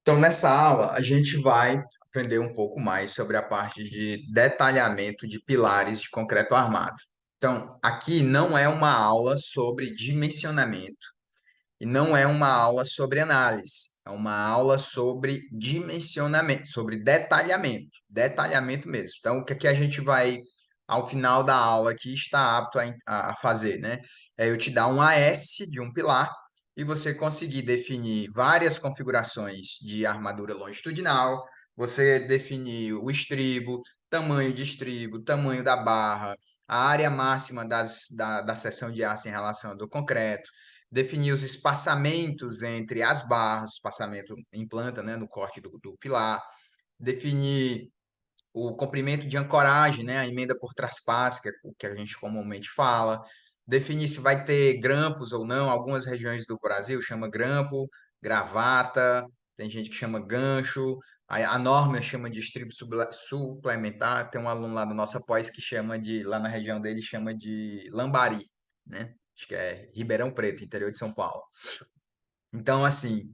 Então, nessa aula, a gente vai aprender um pouco mais sobre a parte de detalhamento de pilares de concreto armado. Então, aqui não é uma aula sobre dimensionamento e não é uma aula sobre análise, é uma aula sobre dimensionamento, sobre detalhamento mesmo. Então, o que é que a gente vai, ao final da aula aqui, está apto a fazer, né? É eu te dar um AS de um pilar e você conseguir definir várias configurações de armadura longitudinal, você definir o estribo, tamanho de estribo, tamanho da barra, a área máxima da seção de aço em relação ao do concreto, definir os espaçamentos entre as barras, espaçamento em planta, né, no corte do pilar, definir o comprimento de ancoragem, né, a emenda por traspasse, que é o que a gente comumente fala, definir se vai ter grampos ou não, algumas regiões do Brasil chama grampo, gravata, tem gente que chama gancho, a norma chama de estribo suplementar, tem um aluno lá da nossa pós que chama de, lá na região dele, chama de lambari, né? Acho que é Ribeirão Preto, interior de São Paulo. Então, assim,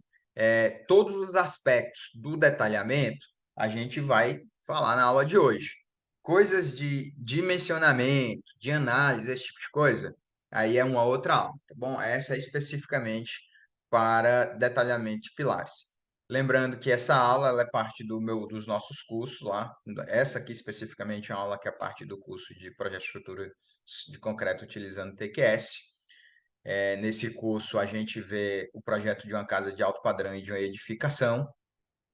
todos os aspectos do detalhamento a gente vai falar na aula de hoje. Coisas de dimensionamento, de análise, esse tipo de coisa, aí é uma outra aula, tá bom? Essa é especificamente para detalhamento de pilares. Lembrando que essa aula ela é parte dos nossos cursos lá. Essa aqui especificamente é uma aula que é parte do curso de projeto de estrutura de concreto utilizando TQS. Nesse curso, a gente vê o projeto de uma casa de alto padrão e de uma edificação.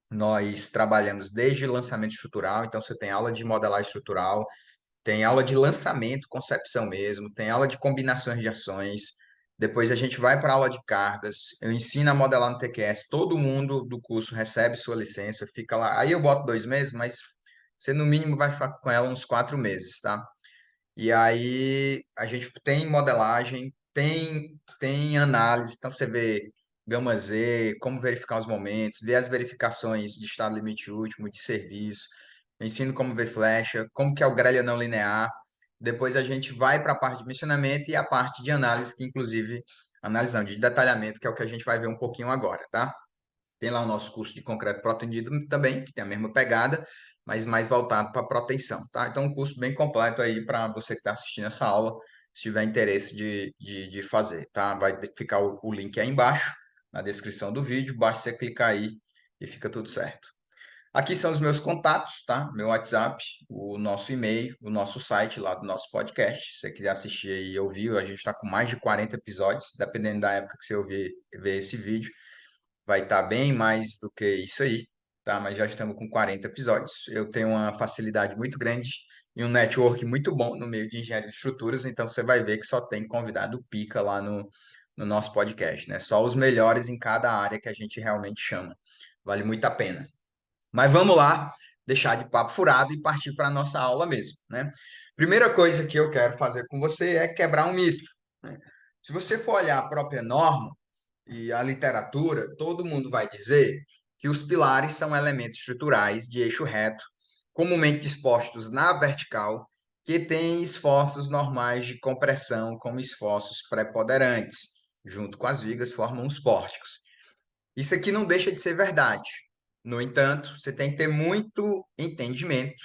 Nós trabalhamos desde lançamento estrutural, então você tem aula de modelagem estrutural, tem aula de lançamento, concepção mesmo, tem aula de combinações de ações. Depois a gente vai para a aula de cargas. Eu ensino a modelar no TQS. Todo mundo do curso recebe sua licença, fica lá. Aí eu boto 2 meses, mas você no mínimo vai ficar com ela uns 4 meses, tá? E aí a gente tem modelagem, tem análise, então você vê gama Z, como verificar os momentos, vê as verificações de estado limite último, de serviço, eu ensino como ver flecha, como que é o grelha não linear. Depois a gente vai para a parte de mencionamento e a parte de análise, que inclusive, análise não, de detalhamento, que é o que a gente vai ver um pouquinho agora, tá? Tem lá o nosso curso de concreto protendido também, que tem a mesma pegada, mas mais voltado para proteção, tá? Então, um curso bem completo aí para você que está assistindo essa aula, se tiver interesse de fazer, tá? Vai ficar o link aí embaixo, na descrição do vídeo, basta você clicar aí e fica tudo certo. Aqui são os meus contatos, tá? Meu WhatsApp, o nosso e-mail, o nosso site lá do nosso podcast. Se você quiser assistir aí e ouvir, a gente está com mais de 40 episódios, dependendo da época que você ouvir ver esse vídeo vai estar bem mais do que isso aí, tá? Mas já estamos com 40 episódios. Eu tenho uma facilidade muito grande e um network muito bom no meio de engenharia de estruturas, então você vai ver que só tem convidado pica lá no nosso podcast, né? Só os melhores em cada área que a gente realmente chama. Vale muito a pena. Mas vamos lá, deixar de papo furado e partir para a nossa aula mesmo, né? Primeira coisa que eu quero fazer com você é quebrar um mito, né? Se você for olhar a própria norma, e a literatura, todo mundo vai dizer que os pilares são elementos estruturais de eixo reto, comumente dispostos na vertical, que têm esforços normais de compressão como esforços preponderantes. Junto com as vigas, formam os pórticos. Isso aqui não deixa de ser verdade. No entanto, você tem que ter muito entendimento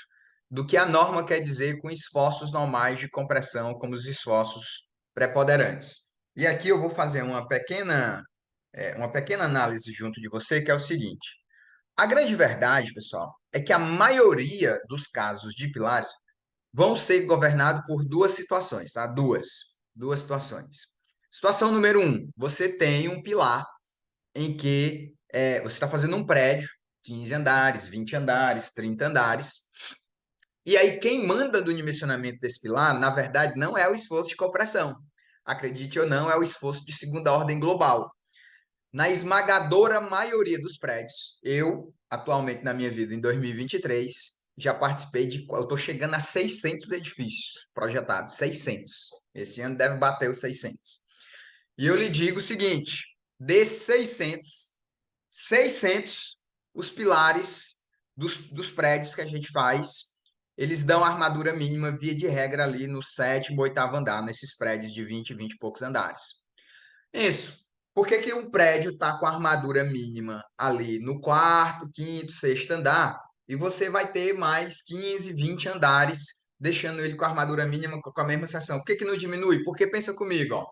do que a norma quer dizer com esforços normais de compressão, como os esforços preponderantes. E aqui eu vou fazer uma pequena análise junto de você, que é o seguinte: a grande verdade, pessoal, é que a maioria dos casos de pilares vão ser governados por duas situações, tá? Duas situações. Situação número um, você tem um pilar em que você está fazendo um prédio, 15 andares, 20 andares, 30 andares, e aí quem manda no dimensionamento desse pilar, na verdade, não é o esforço de compressão. Acredite ou não, é o esforço de segunda ordem global. Na esmagadora maioria dos prédios, eu, atualmente na minha vida, em 2023, já participei de. Eu estou chegando a 600 edifícios projetados, 600. Esse ano deve bater os 600. E eu lhe digo o seguinte: desses 600 os pilares dos prédios que a gente faz, eles dão armadura mínima, via de regra, ali no sétimo, oitavo andar, nesses prédios de 20 e poucos andares. Isso. Por que que um prédio está com a armadura mínima ali no quarto, quinto, sexto andar e você vai ter mais 15, 20 andares deixando ele com a armadura mínima com a mesma seção? Por que que não diminui? Porque pensa comigo, ó.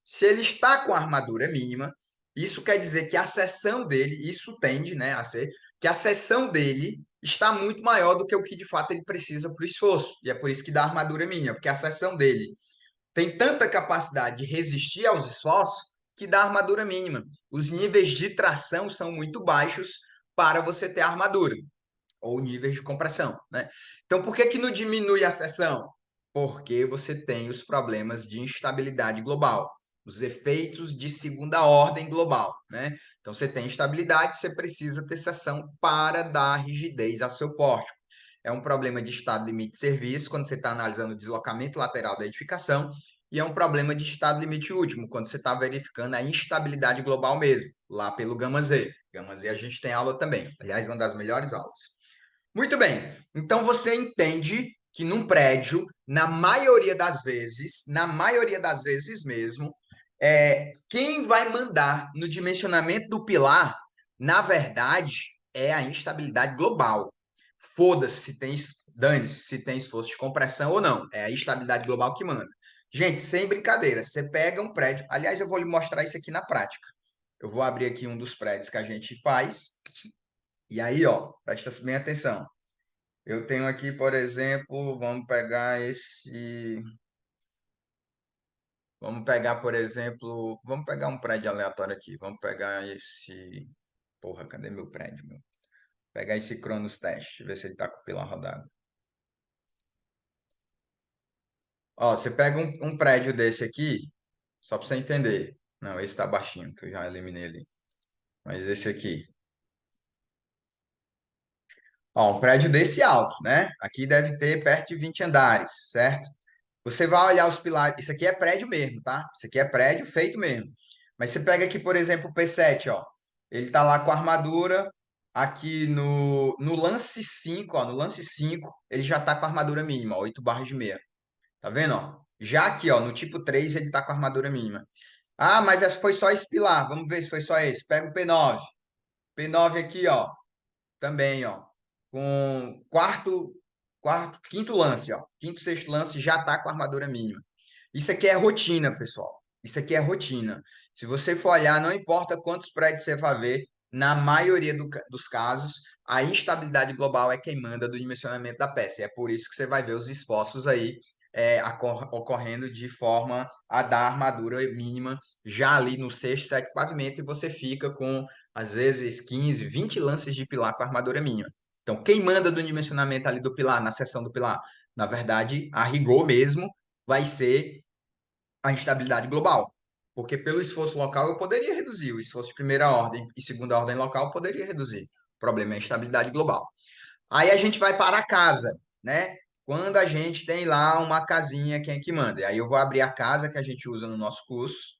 Se ele está com a armadura mínima, isso quer dizer que a seção dele, isso tende, né, a ser que a seção dele está muito maior do que o que de fato ele precisa para o esforço. E é por isso que dá armadura mínima, porque a seção dele tem tanta capacidade de resistir aos esforços que dá armadura mínima. Os níveis de tração são muito baixos para você ter armadura, ou níveis de compressão, né? Então, por que que não diminui a seção? Porque você tem os problemas de instabilidade global, os efeitos de segunda ordem global, né? Então, você tem instabilidade, você precisa ter seção para dar rigidez ao seu pórtico. É um problema de estado limite de serviço, quando você está analisando o deslocamento lateral da edificação, e é um problema de estado limite último, quando você está verificando a instabilidade global mesmo, lá pelo Gama Z. Gama Z a gente tem aula também, aliás, uma das melhores aulas. Muito bem. Então você entende que num prédio, na maioria das vezes mesmo, quem vai mandar no dimensionamento do pilar, na verdade, é a instabilidade global. Foda-se se tem, dane-se se tem esforço de compressão ou não. É a instabilidade global que manda. Gente, sem brincadeira, você pega um prédio. Aliás, eu vou lhe mostrar isso aqui na prática. Eu vou abrir aqui um dos prédios que a gente faz. E aí, ó, presta bem atenção. Eu tenho aqui, por exemplo, vamos pegar esse. Vamos pegar, por exemplo. Vamos pegar um prédio aleatório aqui. Vamos pegar esse. Porra, cadê meu prédio, meu? Pegar esse Cronos Teste, ver se ele tá com o pilar rodado. Ó, você pega um prédio desse aqui, só para você entender. Não, esse tá baixinho, que eu já eliminei ali. Mas esse aqui. Ó, um prédio desse alto, né? Aqui deve ter perto de 20 andares, certo? Você vai olhar os pilares. Isso aqui é prédio mesmo, tá? Isso aqui é prédio feito mesmo. Mas você pega aqui, por exemplo, o P7, ó. Ele tá lá com a armadura. Aqui no lance 5, ó. No lance 5, ele já tá com a armadura mínima, ó, 8 barras de meia. Tá vendo, ó? Já aqui, ó, no tipo 3, ele tá com a armadura mínima. Ah, mas foi só esse pilar. Vamos ver se foi só esse. Pega o P9. P9 aqui, ó. Também, ó. Com quinto lance, ó. Quinto, sexto lance já tá com a armadura mínima. Isso aqui é rotina, pessoal. Isso aqui é rotina. Se você for olhar, não importa quantos prédios você vai ver, na maioria dos casos, a instabilidade global é quem manda do dimensionamento da peça. E é por isso que você vai ver os esforços aí ocorrendo de forma a dar armadura mínima já ali no sexto, sétimo pavimento, e você fica com, às vezes, 15, 20 lances de pilar com armadura mínima. Então, quem manda do dimensionamento ali do pilar, na seção do pilar? Na verdade, a rigor mesmo, vai ser a instabilidade global. Porque pelo esforço local eu poderia reduzir, o esforço de primeira ordem e segunda ordem local eu poderia reduzir. O problema é a instabilidade global. Aí a gente vai para a casa, né? Quando a gente tem lá uma casinha, quem é que manda? E aí eu vou abrir a casa que a gente usa no nosso curso.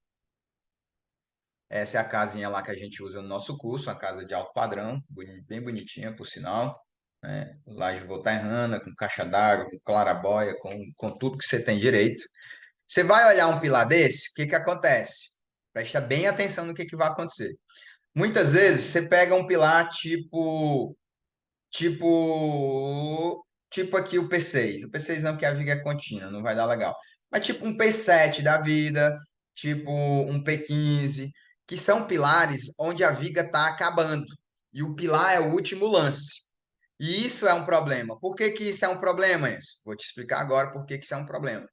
Essa é a casinha lá que a gente usa no nosso curso, uma casa de alto padrão, bem bonitinha, por sinal, né? Laje volterrana, com caixa d'água, com clarabóia, com tudo que você tem direito. Você vai olhar um pilar desse, o que que acontece? Presta bem atenção no que vai acontecer. Muitas vezes você pega um pilar tipo aqui o P6. O P6 não, porque a viga é contínua, não vai dar legal. Mas tipo um P7 da vida, tipo um P15, que são pilares onde a viga está acabando. E o pilar é o último lance. E isso é um problema. Por que que isso é um problema, isso? Vou te explicar agora por que que isso é um problema.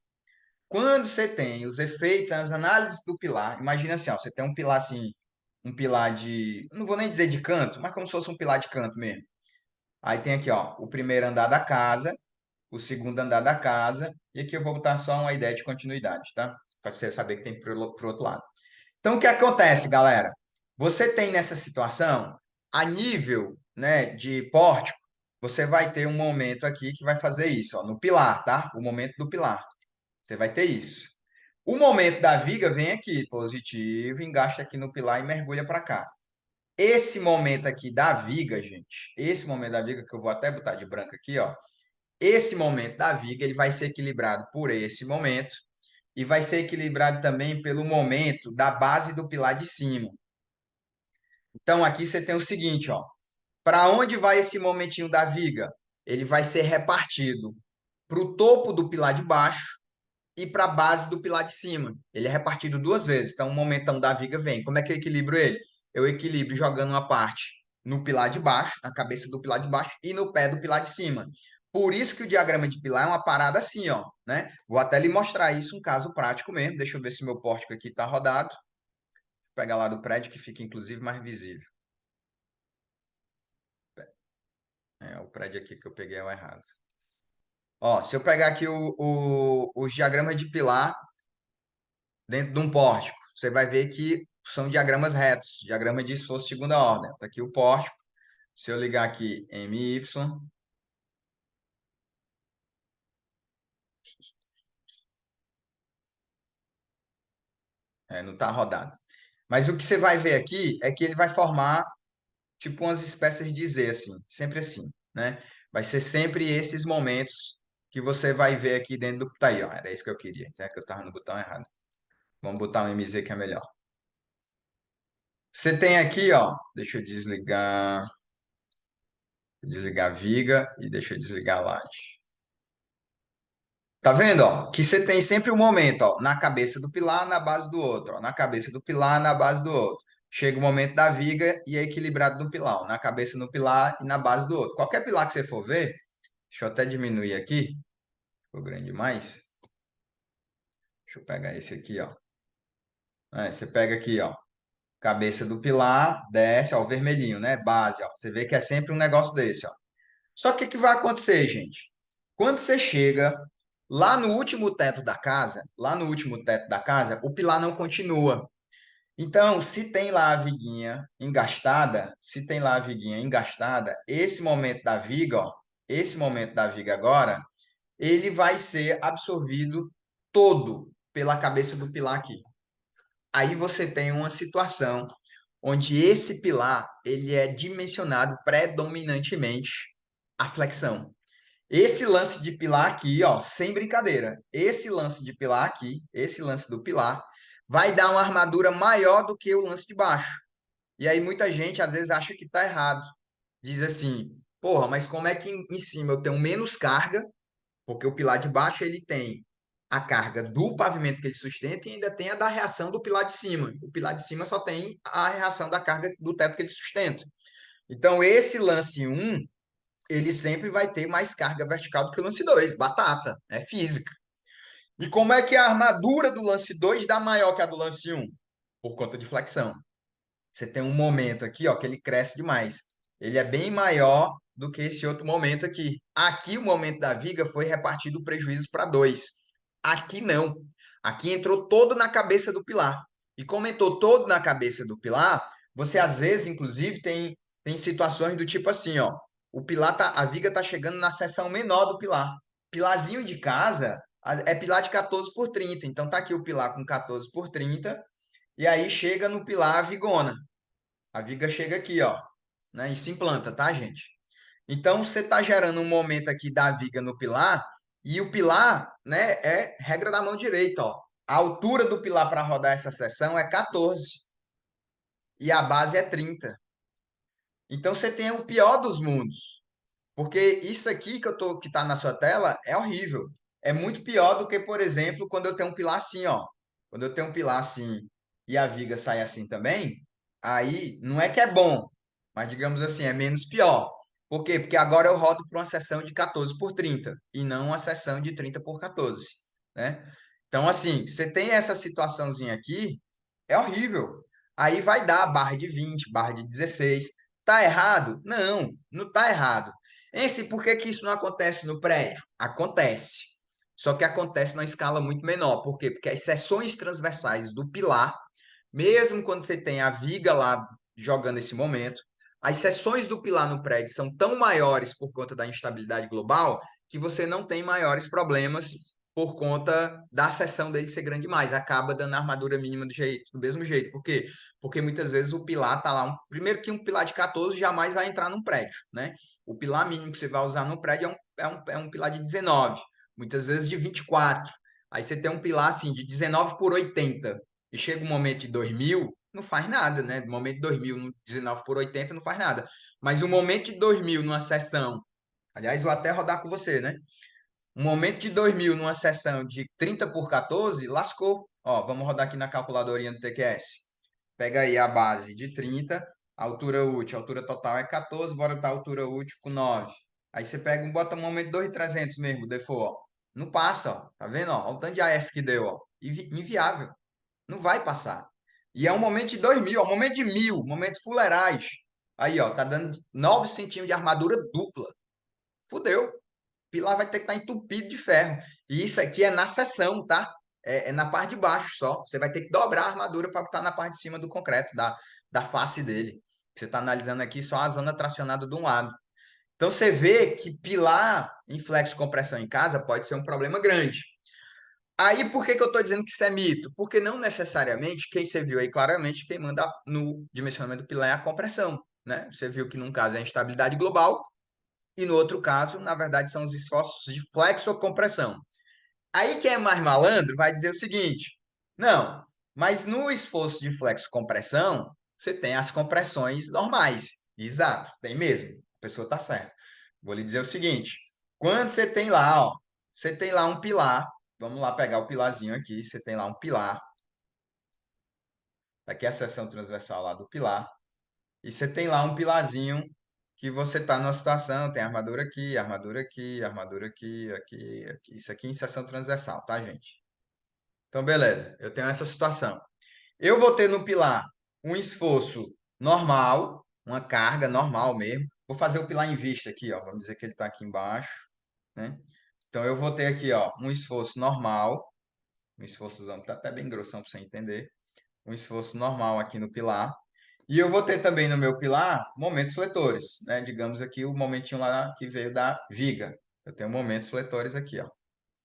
Quando você tem os efeitos, as análises do pilar, imagina assim, ó, você tem um pilar assim, um pilar de, não vou nem dizer de canto, mas como se fosse um pilar de canto mesmo. Aí tem aqui, ó, o primeiro andar da casa, o segundo andar da casa, e aqui eu vou botar só uma ideia de continuidade, tá? Para você saber que tem pro outro lado. Então, o que acontece, galera? Você tem nessa situação, a nível, né, de pórtico, você vai ter um momento aqui que vai fazer isso, ó, no pilar, tá? O momento do pilar. Você vai ter isso. O momento da viga vem aqui, positivo, engaixa aqui no pilar e mergulha para cá. Esse momento aqui da viga, gente, esse momento da viga, que eu vou até botar de branco aqui, ó. Esse momento da viga, ele vai ser equilibrado por esse momento. e vai ser equilibrado também pelo momento da base do pilar de cima. Então, aqui você tem o seguinte, ó. Para onde vai esse momentinho da viga? Ele vai ser repartido para o topo do pilar de baixo e para a base do pilar de cima. Ele é repartido duas vezes. Então, o momentão da viga vem. Como é que eu equilibro ele? Eu equilibro jogando uma parte no pilar de baixo, na cabeça do pilar de baixo e no pé do pilar de cima. Por isso que o diagrama de pilar é uma parada assim, ó, né? Vou até lhe mostrar isso, um caso prático mesmo. Deixa eu ver se meu pórtico aqui está rodado. Vou pegar lá do prédio que fica inclusive mais visível. É, o prédio aqui que eu peguei é o errado. Ó, se eu pegar aqui os diagramas de pilar dentro de um pórtico, você vai ver que são diagramas retos, diagrama de esforço de segunda ordem. Está aqui o pórtico. Se eu ligar aqui MY, não está rodado. Mas o que você vai ver aqui é que ele vai formar tipo umas espécies de Z, assim, sempre assim, né? Vai ser sempre esses momentos que você vai ver aqui dentro do... Tá aí, ó, era isso que eu queria, é que eu estava no botão errado. Vamos botar um MZ que é melhor. Você tem aqui, ó, deixa eu desligar a viga e deixa eu desligar a laje. Tá vendo, ó? Que você tem sempre um momento, ó, na cabeça do pilar, na base do outro, ó, na cabeça do pilar, na base do outro. Chega o momento da viga e é equilibrado no pilar, ó, na cabeça no pilar e na base do outro. Qualquer pilar que você for ver, deixa eu até diminuir aqui, ficou grande demais. Deixa eu pegar esse aqui, ó. Você pega aqui, ó, cabeça do pilar, desce, ó, o vermelhinho, né? Base, ó. Você vê que é sempre um negócio desse, ó. Só que o que vai acontecer, gente? Quando você chega lá no último teto da casa, lá no último teto da casa, o pilar não continua. Então, se tem lá a viguinha engastada, se tem lá a viguinha engastada, esse momento da viga, ó, esse momento da viga agora, ele vai ser absorvido todo pela cabeça do pilar aqui. Aí você tem uma situação onde esse pilar, ele é dimensionado predominantemente à flexão. Esse lance de pilar aqui, ó, sem brincadeira, esse lance de pilar aqui, esse lance do pilar, vai dar uma armadura maior do que o lance de baixo. E aí muita gente às vezes acha que tá errado. Diz assim, porra, mas como é que em cima eu tenho menos carga? Porque o pilar de baixo ele tem a carga do pavimento que ele sustenta e ainda tem a da reação do pilar de cima. O pilar de cima só tem a reação da carga do teto que ele sustenta. Então, esse lance um ele sempre vai ter mais carga vertical do que o lance 2, batata, é física. E como é que a armadura do lance 2 dá maior que a do lance um? Por conta de flexão. Você tem um momento aqui, ó, que ele cresce demais. Ele é bem maior do que esse outro momento aqui. Aqui o momento da viga foi repartido o prejuízo para dois. Aqui não. Aqui entrou todo na cabeça do pilar. E como entrou todo na cabeça do pilar, você às vezes, inclusive, tem situações do tipo assim, ó. O pilar tá, a viga tá chegando na seção menor do pilar. Pilarzinho de casa é pilar de 14 por 30. Então tá aqui o pilar com 14 por 30. E aí chega no pilar a vigona. A viga chega aqui, ó, né? E se implanta, tá, gente? Então, você está gerando um momento aqui da viga no pilar, e o pilar, né, é regra da mão direita, ó. A altura do pilar para rodar essa seção é 14 e a base é 30. Então, você tem o pior dos mundos, porque isso aqui que está na sua tela é horrível. É muito pior do que, por exemplo, quando eu tenho um pilar assim, ó. Quando eu tenho um pilar assim e a viga sai assim também, aí não é que é bom, mas digamos assim, é menos pior. Por quê? Porque agora eu rodo para uma seção de 14 por 30 e não uma seção de 30 por 14, né? Então, assim, você tem essa situaçãozinha aqui, é horrível. Aí vai dar barra de 20, barra de 16. Tá errado? Não, não tá errado. Esse, por que que isso não acontece no prédio? Acontece. Só que acontece numa escala muito menor. Por quê? Porque as seções transversais do pilar, mesmo quando você tem a viga lá jogando esse momento, as seções do pilar no prédio são tão maiores por conta da instabilidade global que você não tem maiores problemas por conta da seção dele ser grande demais. Acaba dando a armadura mínima do mesmo jeito. Por quê? Porque muitas vezes o pilar tá lá. Primeiro que um pilar de 14 jamais vai entrar num prédio, né? O pilar mínimo que você vai usar no prédio é um pilar de 19, muitas vezes de 24. Aí você tem um pilar assim de 19 por 80 e chega um momento de 2000, não faz nada, né? No momento de 2000, no 19 por 80 não faz nada. Mas o momento de 2000 numa sessão, aliás, vou até rodar com você, né? Um momento de 2000 numa sessão de 30 por 14, lascou. Ó, vamos rodar aqui na calculadorinha do TQS. Pega aí a base de 30, altura útil, altura total é 14, bora botar a altura útil com 9. Aí você pega e bota um momento de 2.300 mesmo, default, ó. Não passa, ó. Tá vendo, ó? Olha o tanto de AS que deu, ó. Inviável. Não vai passar. E é um momento de 2.000, ó. Um momento de 1.000, um momento fuleiragem. Aí, ó, tá dando 9 centímetros de armadura dupla. Fudeu. Pilar vai ter que estar entupido de ferro. E isso aqui é na seção, tá? É na parte de baixo só. Você vai ter que dobrar a armadura para estar na parte de cima do concreto, da face dele. Você está analisando aqui só a zona tracionada de um lado. Então você vê que pilar em flexo compressão em casa pode ser um problema grande. Aí por que eu estou dizendo que isso é mito? Porque não necessariamente, quem você viu aí claramente, quem manda no dimensionamento do pilar é a compressão. Né? Você viu que num caso é a instabilidade global, e no outro caso, na verdade, são os esforços de flexocompressão. Aí quem é mais malandro vai dizer o seguinte: não, mas no esforço de flexocompressão, você tem as compressões normais. Exato, tem mesmo. A pessoa está certa. Vou lhe dizer o seguinte: quando você tem lá, ó, você tem lá um pilar, vamos lá pegar o pilarzinho aqui, você tem lá um pilar, aqui é a seção transversal lá do pilar, e você tem lá um pilarzinho que você está numa situação, tem armadura aqui, armadura aqui, armadura aqui, aqui, aqui. Isso aqui em seção transversal, tá, gente? Então, beleza. Eu tenho essa situação. Eu vou ter no pilar um esforço normal, uma carga normal mesmo. Vou fazer o pilar em vista aqui, ó. Vamos dizer que ele está aqui embaixo, né? Então, eu vou ter aqui, ó, um esforço normal. Um esforçozão, tá até bem grossão para você entender. Um esforço normal aqui no pilar. E eu vou ter também no meu pilar momentos fletores, né? Digamos aqui o momentinho lá que veio da viga. Eu tenho momentos fletores aqui, ó.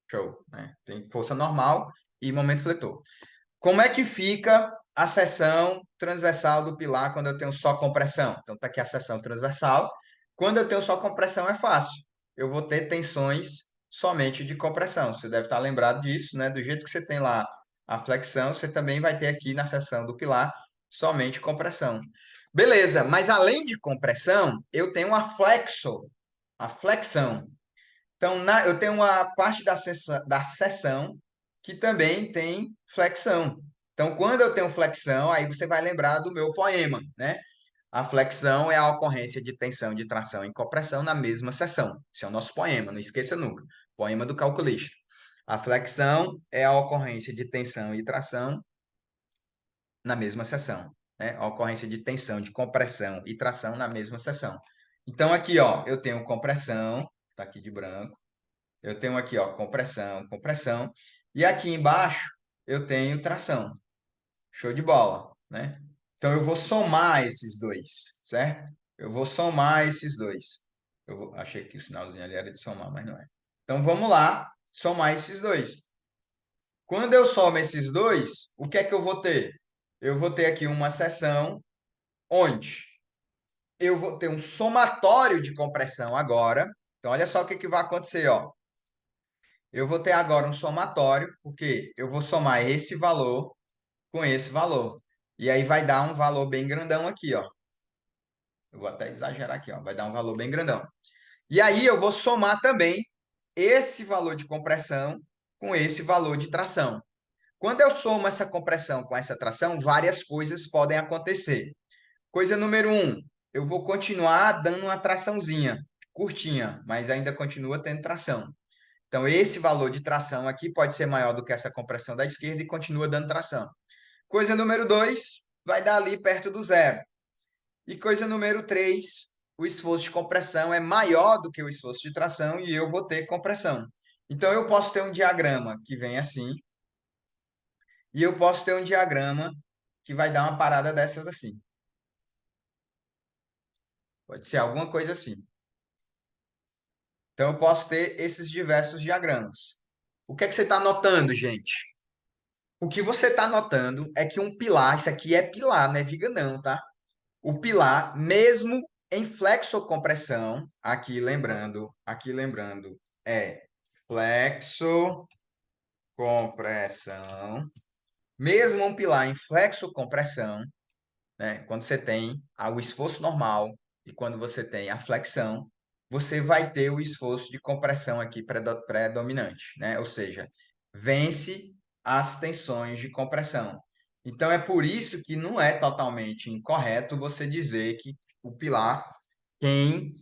Show, né? Tem força normal e momento fletor. Como é que fica a seção transversal do pilar quando eu tenho só compressão? Então tá aqui a seção transversal. Quando eu tenho só compressão é fácil. Eu vou ter tensões somente de compressão. Você deve estar lembrado disso, né? Do jeito que você tem lá a flexão, você também vai ter aqui na seção do pilar somente compressão. Beleza, mas além de compressão, eu tenho a flexão. Então, eu tenho uma parte da seção que também tem flexão. Então, quando eu tenho flexão, aí você vai lembrar do meu poema, né? A flexão é a ocorrência de tensão, de tração e compressão na mesma seção. Esse é o nosso poema, não esqueça nunca. Poema do calculista. A flexão é a ocorrência de tensão e tração na mesma seção, né? A ocorrência de tensão, de compressão e tração na mesma seção. Então, aqui, ó, eu tenho compressão, tá aqui de branco. Eu tenho aqui, ó, compressão, compressão. E aqui embaixo eu tenho tração. Show de bola, né? Então eu vou somar esses dois, certo? Eu vou somar esses dois. Achei que o sinalzinho ali era de somar, mas não é. Então vamos lá, somar esses dois. Quando eu somo esses dois, o que é que eu vou ter? Eu vou ter aqui uma seção onde eu vou ter um somatório de compressão agora. Então olha só o que que vai acontecer, ó. Eu vou ter agora um somatório, porque eu vou somar esse valor com esse valor. E aí vai dar um valor bem grandão aqui, ó. Eu vou até exagerar aqui, ó. Vai dar um valor bem grandão. E aí eu vou somar também esse valor de compressão com esse valor de tração. Quando eu somo essa compressão com essa tração, várias coisas podem acontecer. Coisa número um, eu vou continuar dando uma traçãozinha, curtinha, mas ainda continua tendo tração. Então, esse valor de tração aqui pode ser maior do que essa compressão da esquerda e continua dando tração. Coisa número 2, vai dar ali perto do zero. E coisa número 3, o esforço de compressão é maior do que o esforço de tração e eu vou ter compressão. Então, eu posso ter um diagrama que vem assim, e eu posso ter um diagrama que vai dar uma parada dessas assim. Pode ser alguma coisa assim. Então, eu posso ter esses diversos diagramas. O que é que você está notando, gente? O que você está notando é que um pilar, isso aqui é pilar, não é viga não, tá? O pilar, mesmo em flexocompressão, aqui lembrando, é compressão. Mesmo um pilar em flexo-compressão, né? Quando você tem o esforço normal e quando você tem a flexão, você vai ter o esforço de compressão aqui predominante, né? Ou seja, vence as tensões de compressão. Então é por isso que não é totalmente incorreto você dizer que o pilar, quem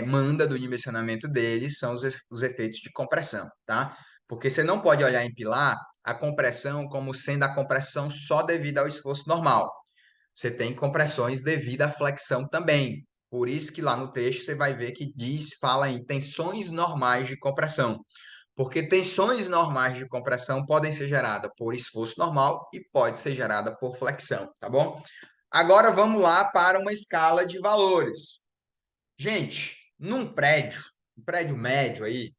manda do dimensionamento dele são os efeitos de compressão, tá? Porque você não pode olhar em pilar a compressão como sendo a compressão só devido ao esforço normal. Você tem compressões devido à flexão também. Por isso que lá no texto você vai ver que fala em tensões normais de compressão. Porque tensões normais de compressão podem ser geradas por esforço normal e pode ser gerada por flexão, tá bom? Agora vamos lá para uma escala de valores. Gente, num prédio, um prédio médio aí,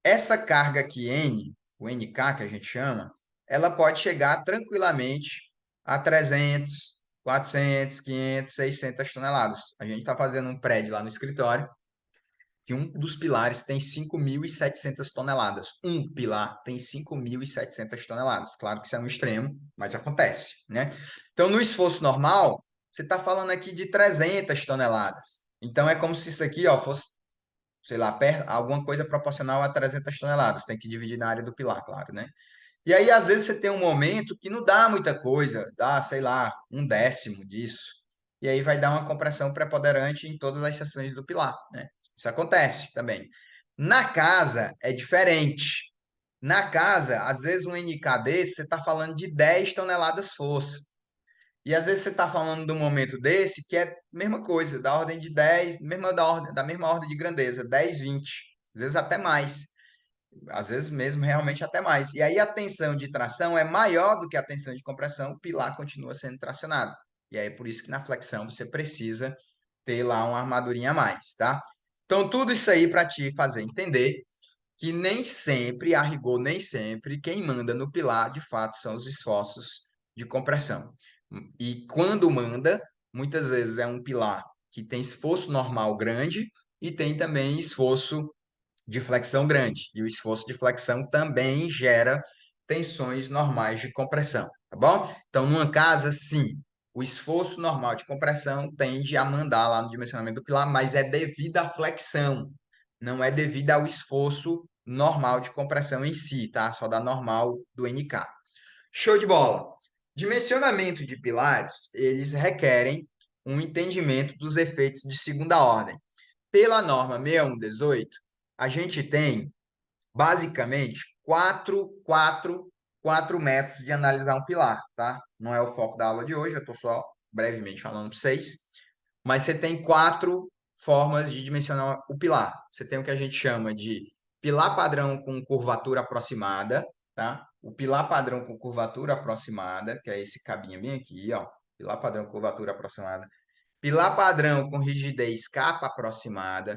essa carga aqui N, o NK que a gente chama, ela pode chegar tranquilamente a 300, 400, 500, 600 toneladas. A gente está fazendo um prédio lá no escritório que um dos pilares tem 5.700 toneladas. Um pilar tem 5.700 toneladas. Claro que isso é um extremo, mas acontece, né? Então, no esforço normal, você está falando aqui de 300 toneladas. Então, é como se isso aqui, ó, fosse, sei lá, alguma coisa proporcional a 300 toneladas. Tem que dividir na área do pilar, claro, né? E aí, às vezes, você tem um momento que não dá muita coisa, dá, sei lá, um décimo disso. E aí vai dar uma compressão preponderante em todas as seções do pilar, né? Isso acontece também. Na casa é diferente. Na casa, às vezes um NK desse, você está falando de 10 toneladas força. E às vezes você está falando de um momento desse que é a mesma coisa, da ordem de 10, da mesma ordem de grandeza, 10, 20, às vezes até mais. Às vezes mesmo realmente até mais. E aí a tensão de tração é maior do que a tensão de compressão, o pilar continua sendo tracionado. E aí é por isso que na flexão você precisa ter lá uma armadurinha a mais, tá? Então tudo isso aí para te fazer entender que nem sempre, a rigor, nem sempre, quem manda no pilar, de fato, são os esforços de compressão. E quando manda, muitas vezes é um pilar que tem esforço normal grande e tem também esforço de flexão grande. E o esforço de flexão também gera tensões normais de compressão, tá bom? Então, numa casa, sim, o esforço normal de compressão tende a mandar lá no dimensionamento do pilar, mas é devido à flexão, não é devido ao esforço normal de compressão em si, tá? Só da normal do NK. Show de bola! Dimensionamento de pilares, eles requerem um entendimento dos efeitos de segunda ordem. Pela norma 6118, a gente tem basicamente quatro métodos de analisar um pilar, tá? Não é o foco da aula de hoje, eu estou só brevemente falando para vocês, mas você tem quatro formas de dimensionar o pilar. Você tem o que a gente chama de pilar padrão com curvatura aproximada, tá? O pilar padrão com curvatura aproximada, que é esse cabinho bem aqui, ó, pilar padrão com curvatura aproximada. Pilar padrão com rigidez capa aproximada,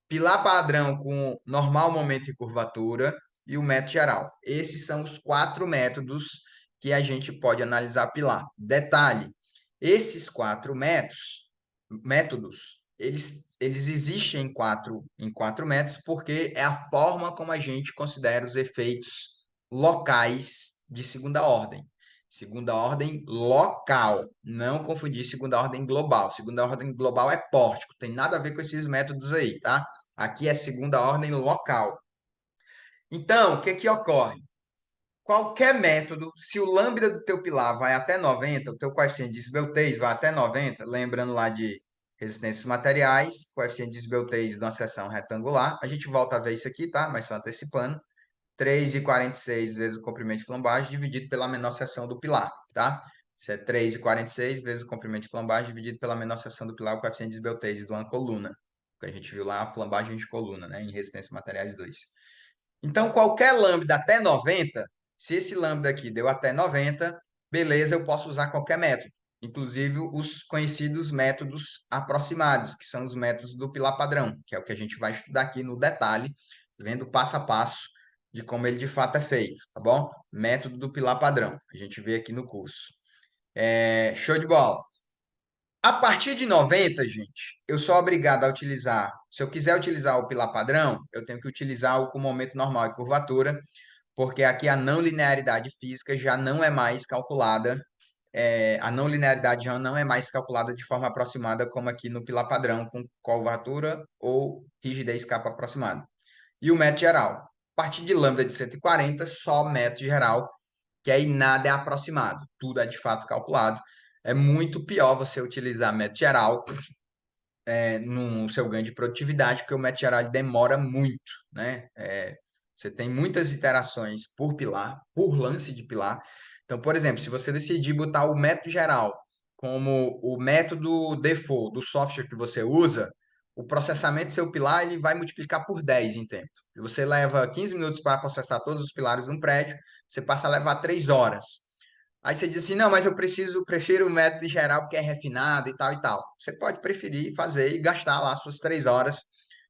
pilar padrão com normal, momento e curvatura e o método geral. Esses são os quatro métodos que a gente pode analisar pilar. Detalhe, esses quatro métodos, eles existem em quatro métodos porque é a forma como a gente considera os efeitos locais de segunda ordem. Segunda ordem local, não confundir segunda ordem global. Segunda ordem global é pórtico, tem nada a ver com esses métodos aí, tá? Aqui é segunda ordem local. Então, o que que ocorre? Qualquer método, se o lambda do teu pilar vai até 90, o teu coeficiente de esbeltez vai até 90, lembrando lá de resistências materiais, coeficiente de esbeltez de uma seção retangular, a gente volta a ver isso aqui, tá? Mas só antecipando. 3,46 vezes o comprimento de flambagem dividido pela menor seção do pilar, tá? Isso é 3,46 vezes o comprimento de flambagem dividido pela menor seção do pilar, o coeficiente de esbeltez de uma coluna. Que a gente viu lá a flambagem de coluna, né? Em resistência materiais 2. Então, qualquer lambda até 90, se esse lambda aqui deu até 90, beleza, eu posso usar qualquer método. Inclusive os conhecidos métodos aproximados, que são os métodos do pilar padrão, que é o que a gente vai estudar aqui no detalhe, vendo passo a passo de como ele de fato é feito, tá bom? Método do pilar padrão, a gente vê aqui no curso. Show de bola. A partir de 90, gente, eu sou obrigado a utilizar. Se eu quiser utilizar o pilar padrão, eu tenho que utilizar o com momento normal e curvatura, porque aqui a não linearidade física já não é mais calculada, a não linearidade já não é mais calculada de forma aproximada, como aqui no pilar padrão, com curvatura ou rigidez capa aproximada. E o método geral. A partir de lambda de 140, só método geral, que aí nada é aproximado, tudo é de fato calculado. É muito pior você utilizar método geral no seu ganho de produtividade, porque o método geral ele demora muito, né? Você tem muitas iterações por pilar, por lance de pilar. Então, por exemplo, se você decidir botar o método geral como o método default do software que você usa, o processamento do seu pilar ele vai multiplicar por 10 em tempo. Se você leva 15 minutos para processar todos os pilares de um prédio, você passa a levar 3 horas. Aí você diz assim, não, mas prefiro o método geral que é refinado e tal e tal. Você pode preferir fazer e gastar lá suas 3 horas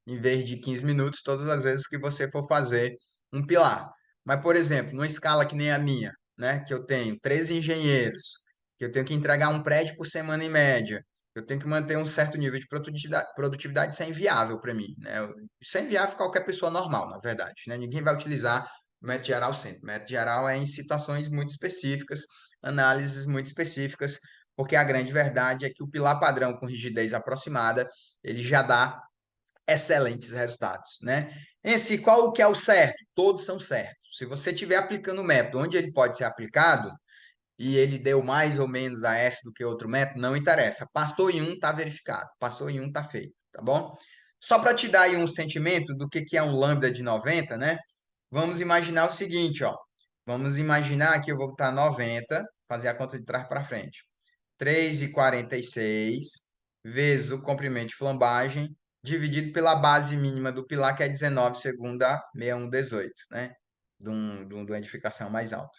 em vez de 15 minutos todas as vezes que você for fazer um pilar. Mas, por exemplo, numa escala que nem a minha, né, que eu tenho 13 engenheiros, que eu tenho que entregar um prédio por semana em média, eu tenho que manter um certo nível de produtividade, isso é inviável para mim, né? Isso é inviável para qualquer pessoa normal, na verdade, né? Ninguém vai utilizar o método geral sempre. O método geral é em situações muito específicas, análises muito específicas, porque a grande verdade é que o pilar padrão com rigidez aproximada, ele já dá excelentes resultados, né? Em si, qual que é o certo? Todos são certos. Se você estiver aplicando o método onde ele pode ser aplicado, e ele deu mais ou menos a S do que outro método, não interessa. Passou em um, está verificado. Passou em um, está feito, tá bom? Só para te dar aí um sentimento do que é um lambda de 90, né? Vamos imaginar o seguinte, ó. Vamos imaginar que eu vou botar 90, fazer a conta de trás para frente. 3,46 vezes o comprimento de flambagem, dividido pela base mínima do pilar, que é 19, segundo a 6118, né? De uma edificação mais alta.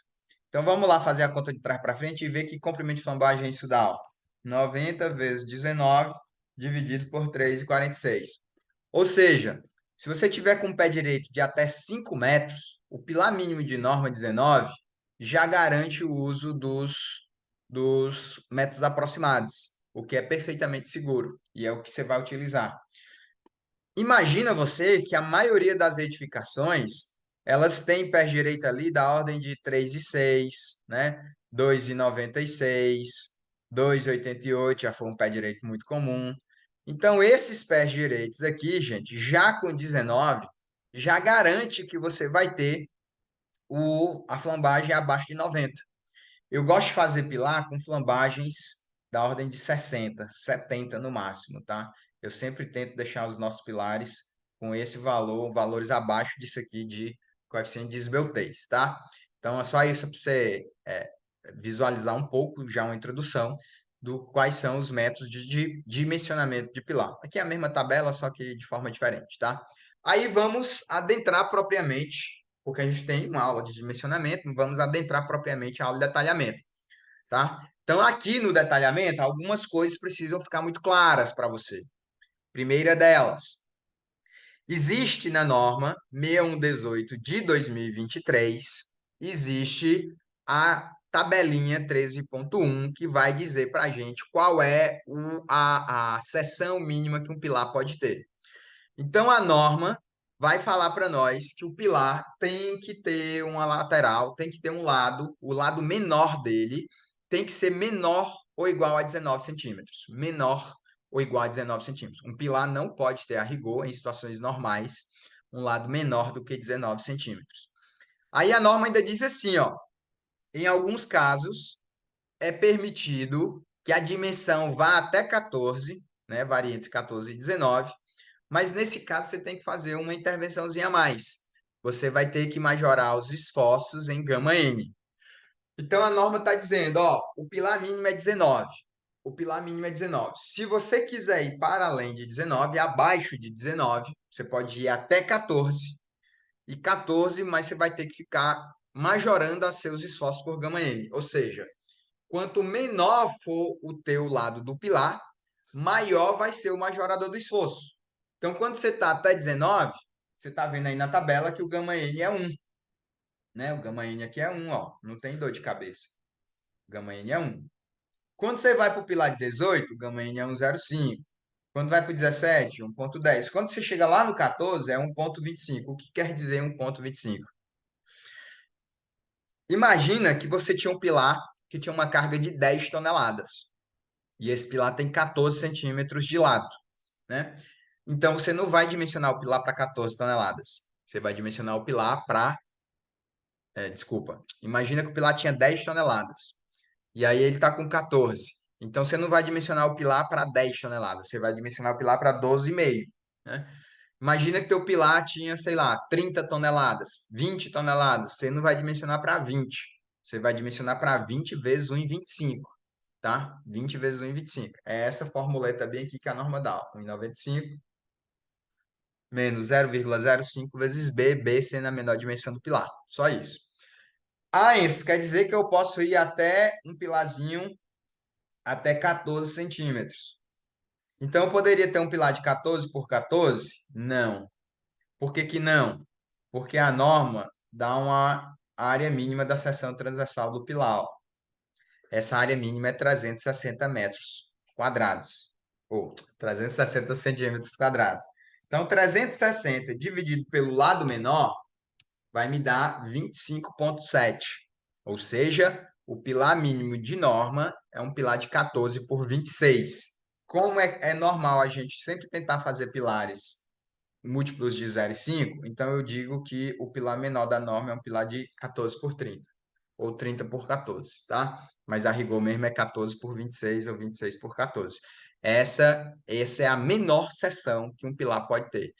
Então, vamos lá fazer a conta de trás para frente e ver que comprimento de flambagem isso dá, ó. 90 vezes 19, dividido por 3,46. Ou seja, se você tiver com o pé direito de até 5 metros, o pilar mínimo de norma 19 já garante o uso dos métodos aproximados, o que é perfeitamente seguro e é o que você vai utilizar. Imagina você que a maioria das edificações, elas têm pé direito ali da ordem de 3,6, né? 2,96, 2,88, já foi um pé direito muito comum. Então, esses pés direitos aqui, gente, já com 19, já garante que você vai ter a flambagem abaixo de 90. Eu gosto de fazer pilar com flambagens da ordem de 60, 70 no máximo, tá? Eu sempre tento deixar os nossos pilares com esse valor, valores abaixo disso aqui de coeficiente de esbeltez, tá? Então é só isso para você visualizar um pouco, já uma introdução do quais são os métodos de dimensionamento de pilar. Aqui é a mesma tabela, só que de forma diferente, tá? Aí vamos adentrar propriamente, porque a gente tem uma aula de dimensionamento, vamos adentrar propriamente a aula de detalhamento, tá? Então, aqui no detalhamento, algumas coisas precisam ficar muito claras para você. Primeira delas, existe na norma 6118 de 2023, existe a tabelinha 13.1 que vai dizer para a gente qual é a seção mínima que um pilar pode ter. Então, a norma vai falar para nós que o pilar tem que ter uma lateral, tem que ter um lado, o lado menor dele tem que ser menor ou igual a 19 centímetros. Menor ou igual a 19 centímetros. Um pilar não pode ter, a rigor, em situações normais, um lado menor do que 19 centímetros. Aí a norma ainda diz assim, ó, em alguns casos é permitido que a dimensão vá até 14, né, varia entre 14 e 19, mas nesse caso você tem que fazer uma intervençãozinha a mais. Você vai ter que majorar os esforços em gama M. Então a norma está dizendo, ó, o pilar mínimo é 19. O pilar mínimo é 19. Se você quiser ir para além de 19, abaixo de 19, você pode ir até 14. E 14, mas você vai ter que ficar majorando os seus esforços por gama M. Ou seja, quanto menor for o teu lado do pilar, maior vai ser o majorador do esforço. Então, quando você está até 19, você está vendo aí na tabela que o gama N é 1. Né? O gama N aqui é 1, ó. Não tem dor de cabeça. O gama N é 1. Quando você vai para o pilar de 18, o gama N é 1,05. Quando vai para o 17, 1,10. Quando você chega lá no 14, é 1,25. O que quer dizer 1,25? Imagina que você tinha um pilar que tinha uma carga de 10 toneladas. E esse pilar tem 14 centímetros de lado, né? Então, você não vai dimensionar o pilar para 14 toneladas. Você vai dimensionar o pilar para... desculpa. Imagina que o pilar tinha 10 toneladas. E aí ele está com 14. Então, você não vai dimensionar o pilar para 10 toneladas. Você vai dimensionar o pilar para 12,5, né? Imagina que teu pilar tinha, sei lá, 30 toneladas, 20 toneladas. Você não vai dimensionar para 20. Você vai dimensionar para 20 vezes 1,25, tá? 20 vezes 1,25. É essa formuleta bem aqui que a norma dá. 1,95 menos 0,05 vezes B, B sendo a menor dimensão do pilar. Só isso. Ah, isso quer dizer que eu posso ir até um pilarzinho até 14 centímetros. Então, eu poderia ter um pilar de 14 por 14? Não. Por que que não? Porque a norma dá uma área mínima da seção transversal do pilar. Ó. Essa área mínima é 360 metros quadrados, ou 360 centímetros quadrados. Então, 360 dividido pelo lado menor vai me dar 25,7. Ou seja, o pilar mínimo de norma é um pilar de 14 por 26. Como é normal a gente sempre tentar fazer pilares múltiplos de 0,5, então eu digo que o pilar menor da norma é um pilar de 14 por 30, ou 30 por 14, tá? Mas a rigor mesmo é 14 por 26 ou 26 por 14. Essa é a menor seção que um pilar pode ter.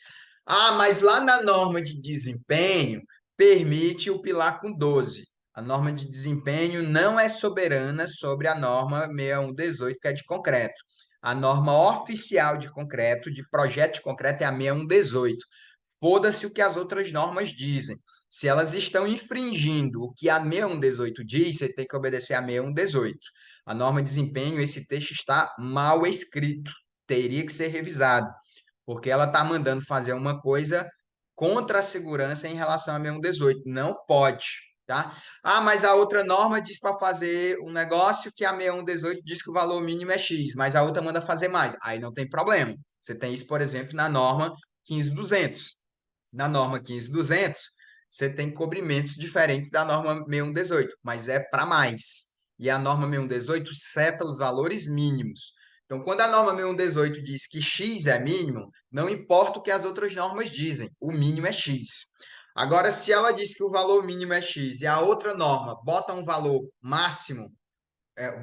Ah, mas lá na norma de desempenho permite o pilar com 12. A norma de desempenho não é soberana sobre a norma 6118, que é de concreto. A norma oficial de concreto, de projeto de concreto, é a 6118. Foda-se o que as outras normas dizem. Se elas estão infringindo o que a 6118 diz, você tem que obedecer a 6118. A norma de desempenho, esse texto está mal escrito. Teria que ser revisado, porque ela está mandando fazer uma coisa contra a segurança em relação a 6118. Não pode, tá? Ah, mas a outra norma diz para fazer um negócio que a 6118 diz que o valor mínimo é X, mas a outra manda fazer mais. Aí não tem problema. Você tem isso, por exemplo, na norma 15200. Na norma 15200, você tem cobrimentos diferentes da norma 6118, mas é para mais. E a norma 6118 seta os valores mínimos. Então, quando a norma 6118 diz que X é mínimo, não importa o que as outras normas dizem, o mínimo é X. Agora, se ela diz que o valor mínimo é X e a outra norma bota um valor máximo,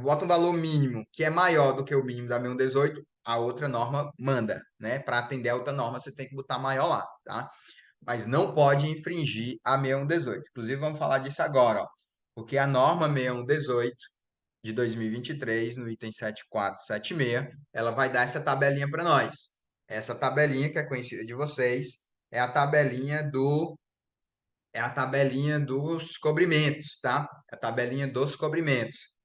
bota um valor mínimo que é maior do que o mínimo da 6118, a outra norma manda, né? Para atender a outra norma, você tem que botar maior lá, tá? Mas não pode infringir a 6118. Inclusive, vamos falar disso agora, ó, porque a norma 6118 de 2023, no item 7476, ela vai dar essa tabelinha para nós. Essa tabelinha que é conhecida de vocês é a tabelinha dos cobrimentos, tá? É a tabelinha dos cobrimentos.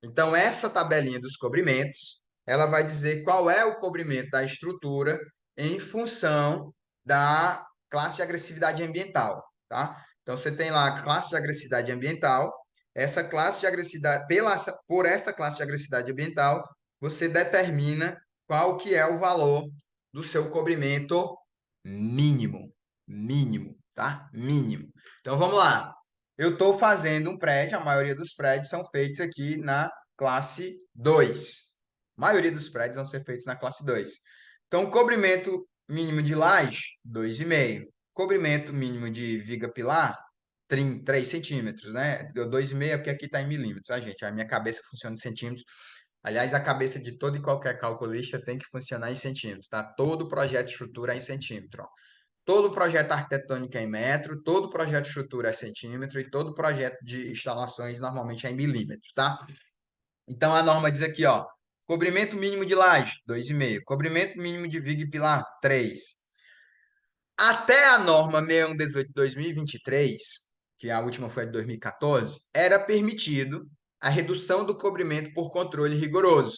Então, essa tabelinha dos cobrimentos, ela vai dizer qual é o cobrimento da estrutura em função da classe de agressividade ambiental, tá? Então, você tem lá a classe de agressividade ambiental. Essa classe de agressividade, por essa classe de agressividade ambiental, você determina qual que é o valor do seu cobrimento mínimo. Mínimo, tá? Mínimo. Então, vamos lá. Eu estou fazendo um prédio, a maioria dos prédios são feitos aqui na classe 2. A maioria dos prédios vão ser feitos na classe 2. Então, cobrimento mínimo de laje, 2,5. Cobrimento mínimo de viga pilar, 3 centímetros, né? 2,5 é porque aqui está em milímetros, tá, gente? A minha cabeça funciona em centímetros. Aliás, a cabeça de todo e qualquer calculista tem que funcionar em centímetros, tá? Todo projeto de estrutura é em centímetro, ó. Todo projeto arquitetônico é em metro, todo projeto de estrutura é centímetro e todo projeto de instalações normalmente é em milímetro, tá? Então a norma diz aqui, ó, cobrimento mínimo de laje, 2,5. Cobrimento mínimo de viga e pilar, 3. Até a norma 6118 de 2023, que a última foi a de 2014, era permitido a redução do cobrimento por controle rigoroso,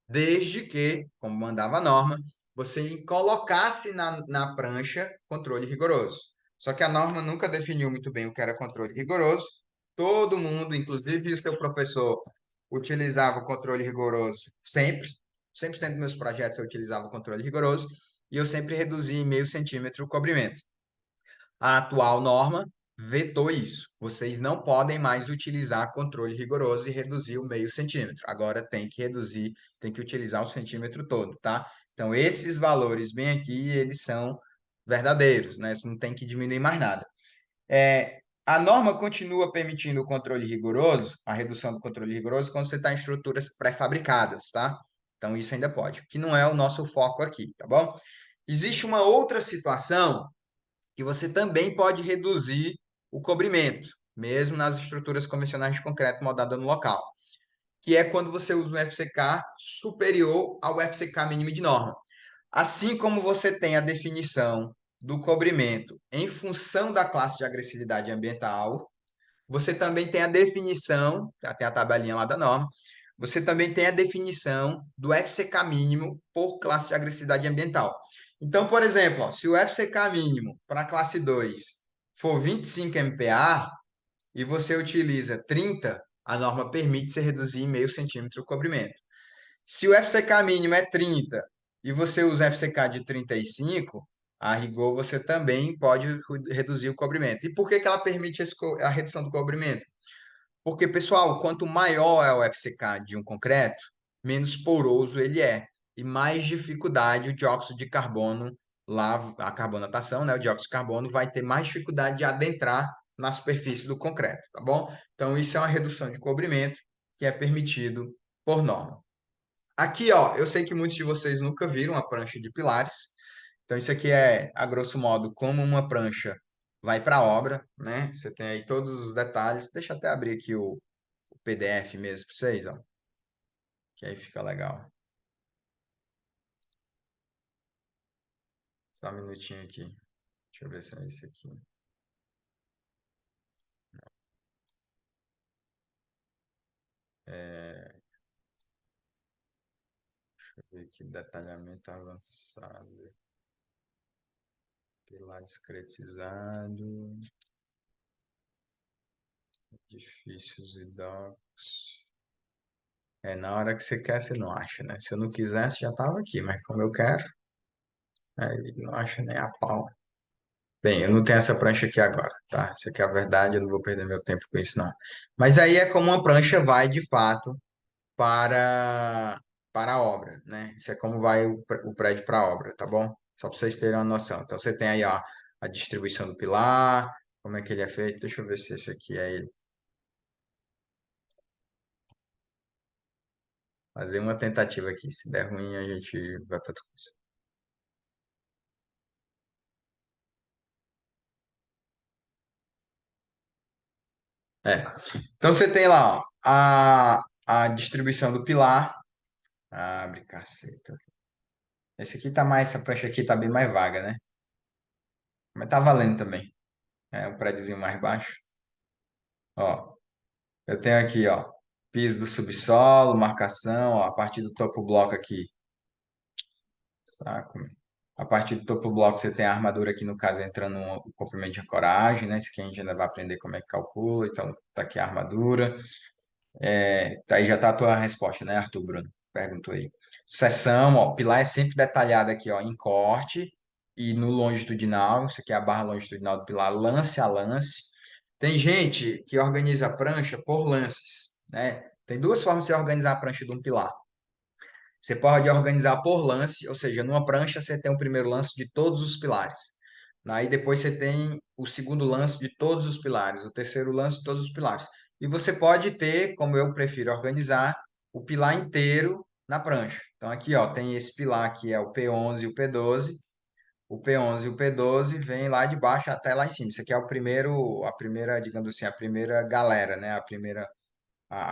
desde que, como mandava a norma, você colocasse na prancha controle rigoroso. Só que a norma nunca definiu muito bem o que era controle rigoroso. Todo mundo, inclusive o seu professor, utilizava o controle rigoroso sempre. 100% dos meus projetos eu utilizava o controle rigoroso e eu sempre reduzi em 0,5 centímetro o cobrimento. A atual norma vetou isso. Vocês não podem mais utilizar controle rigoroso e reduzir o meio centímetro. Agora tem que reduzir, tem que utilizar o centímetro todo, tá? Então, esses valores bem aqui, eles são verdadeiros, né? Não tem que diminuir mais nada. A norma continua permitindo o controle rigoroso, a redução do controle rigoroso, quando você está em estruturas pré-fabricadas, tá? Então, isso ainda pode, que não é o nosso foco aqui, tá bom? Existe uma outra situação que você também pode reduzir o cobrimento, mesmo nas estruturas convencionais de concreto moldada no local, que é quando você usa um FCK superior ao FCK mínimo de norma. Assim como você tem a definição do cobrimento em função da classe de agressividade ambiental, você também tem a definição, tem a tabelinha lá da norma, você também tem a definição do FCK mínimo por classe de agressividade ambiental. Então, por exemplo, ó, se o FCK mínimo para a classe 2 for 25 MPa e você utiliza 30, a norma permite você reduzir em meio centímetro o cobrimento. Se o FCK mínimo é 30 e você usa FCK de 35, a rigor você também pode reduzir o cobrimento. E por que que ela permite a redução do cobrimento? Porque, pessoal, quanto maior é o FCK de um concreto, menos poroso ele é. E mais dificuldade o dióxido de carbono, lá, a carbonatação, né? O dióxido de carbono vai ter mais dificuldade de adentrar na superfície do concreto, tá bom? Então, isso é uma redução de cobrimento que é permitido por norma. Aqui, ó, eu sei que muitos de vocês nunca viram a prancha de pilares. Então, isso aqui é, a grosso modo, como uma prancha vai para a obra, né? Você tem aí todos os detalhes. Deixa eu até abrir aqui o PDF mesmo para vocês, ó, que aí fica legal. Só um minutinho aqui. Deixa eu ver se é esse aqui. É, deixa eu ver aqui, detalhamento avançado. Pilar discretizado. Edifícios e docks. Na hora que você quer, você não acha, né? Se eu não quisesse, já tava aqui, mas como eu quero, aí não acha nem a pau. Bem, eu não tenho essa prancha aqui agora, tá? Isso aqui é a verdade, eu não vou perder meu tempo com isso, não. Mas aí é como uma prancha vai, de fato, para, para a obra, né? Isso é como vai o prédio para a obra, tá bom? Só para vocês terem uma noção. Então, você tem aí, ó, a distribuição do pilar, como é que ele é feito. Deixa eu ver se esse aqui é ele. Fazer uma tentativa aqui. Se der ruim, a gente vai para outra coisa. É. Então você tem lá, ó, a distribuição do pilar. Abre, caceta. Esse aqui tá mais, essa prancha aqui tá bem mais vaga, né? Mas tá valendo também. É um prédiozinho mais baixo. Ó, eu tenho aqui, ó, piso do subsolo, marcação, ó, a partir do topo bloco aqui. Saco? A partir do topo bloco você tem a armadura aqui, no caso, entrando o comprimento de ancoragem, né? Isso aqui a gente ainda vai aprender como é que calcula. Então, tá aqui a armadura. Aí já tá a tua resposta, né, Arthur Bruno? Perguntou aí. Seção, ó, pilar é sempre detalhado aqui, ó, em corte e no longitudinal. Isso aqui é a barra longitudinal do pilar, lance a lance. Tem gente que organiza a prancha por lances, né? Tem duas formas de você organizar a prancha de um pilar. Você pode organizar por lance, ou seja, numa prancha você tem o primeiro lance de todos os pilares. Aí depois você tem o segundo lance de todos os pilares, o terceiro lance de todos os pilares. E você pode ter, como eu prefiro organizar, o pilar inteiro na prancha. Então aqui, ó, tem esse pilar que é o P11 e o P12. O P11 e o P12 vem lá de baixo até lá em cima. Isso aqui é o primeiro, a primeira, digamos assim, a primeira galera, né? A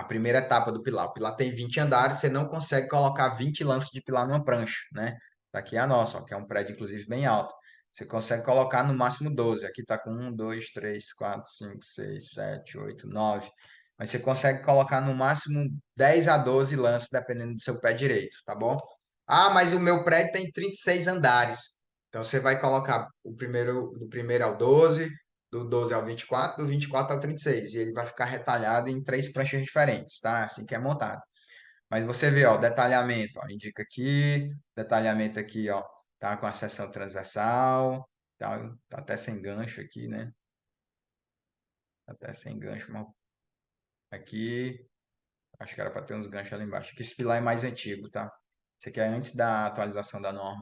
primeira etapa do pilar. O pilar tem 20 andares, você não consegue colocar 20 lances de pilar numa prancha, né? Daqui é a nossa, ó, que é um prédio, inclusive, bem alto. Você consegue colocar no máximo 12. Aqui está com 1, 2, 3, 4, 5, 6, 7, 8, 9. Mas você consegue colocar no máximo 10 a 12 lances, dependendo do seu pé direito, tá bom? Ah, mas o meu prédio tem 36 andares. Então você vai colocar o primeiro, do primeiro ao 12, do 12 ao 24, do 24 ao 36. E ele vai ficar retalhado em três pranchas diferentes, tá? Assim que é montado. Mas você vê, ó, detalhamento, ó, indica aqui, detalhamento aqui, ó, tá com a seção transversal, tá até sem gancho aqui, né? até sem gancho, mas aqui, acho que era para ter uns ganchos ali embaixo. Aqui esse pilar é mais antigo, tá? Esse aqui é antes da atualização da norma.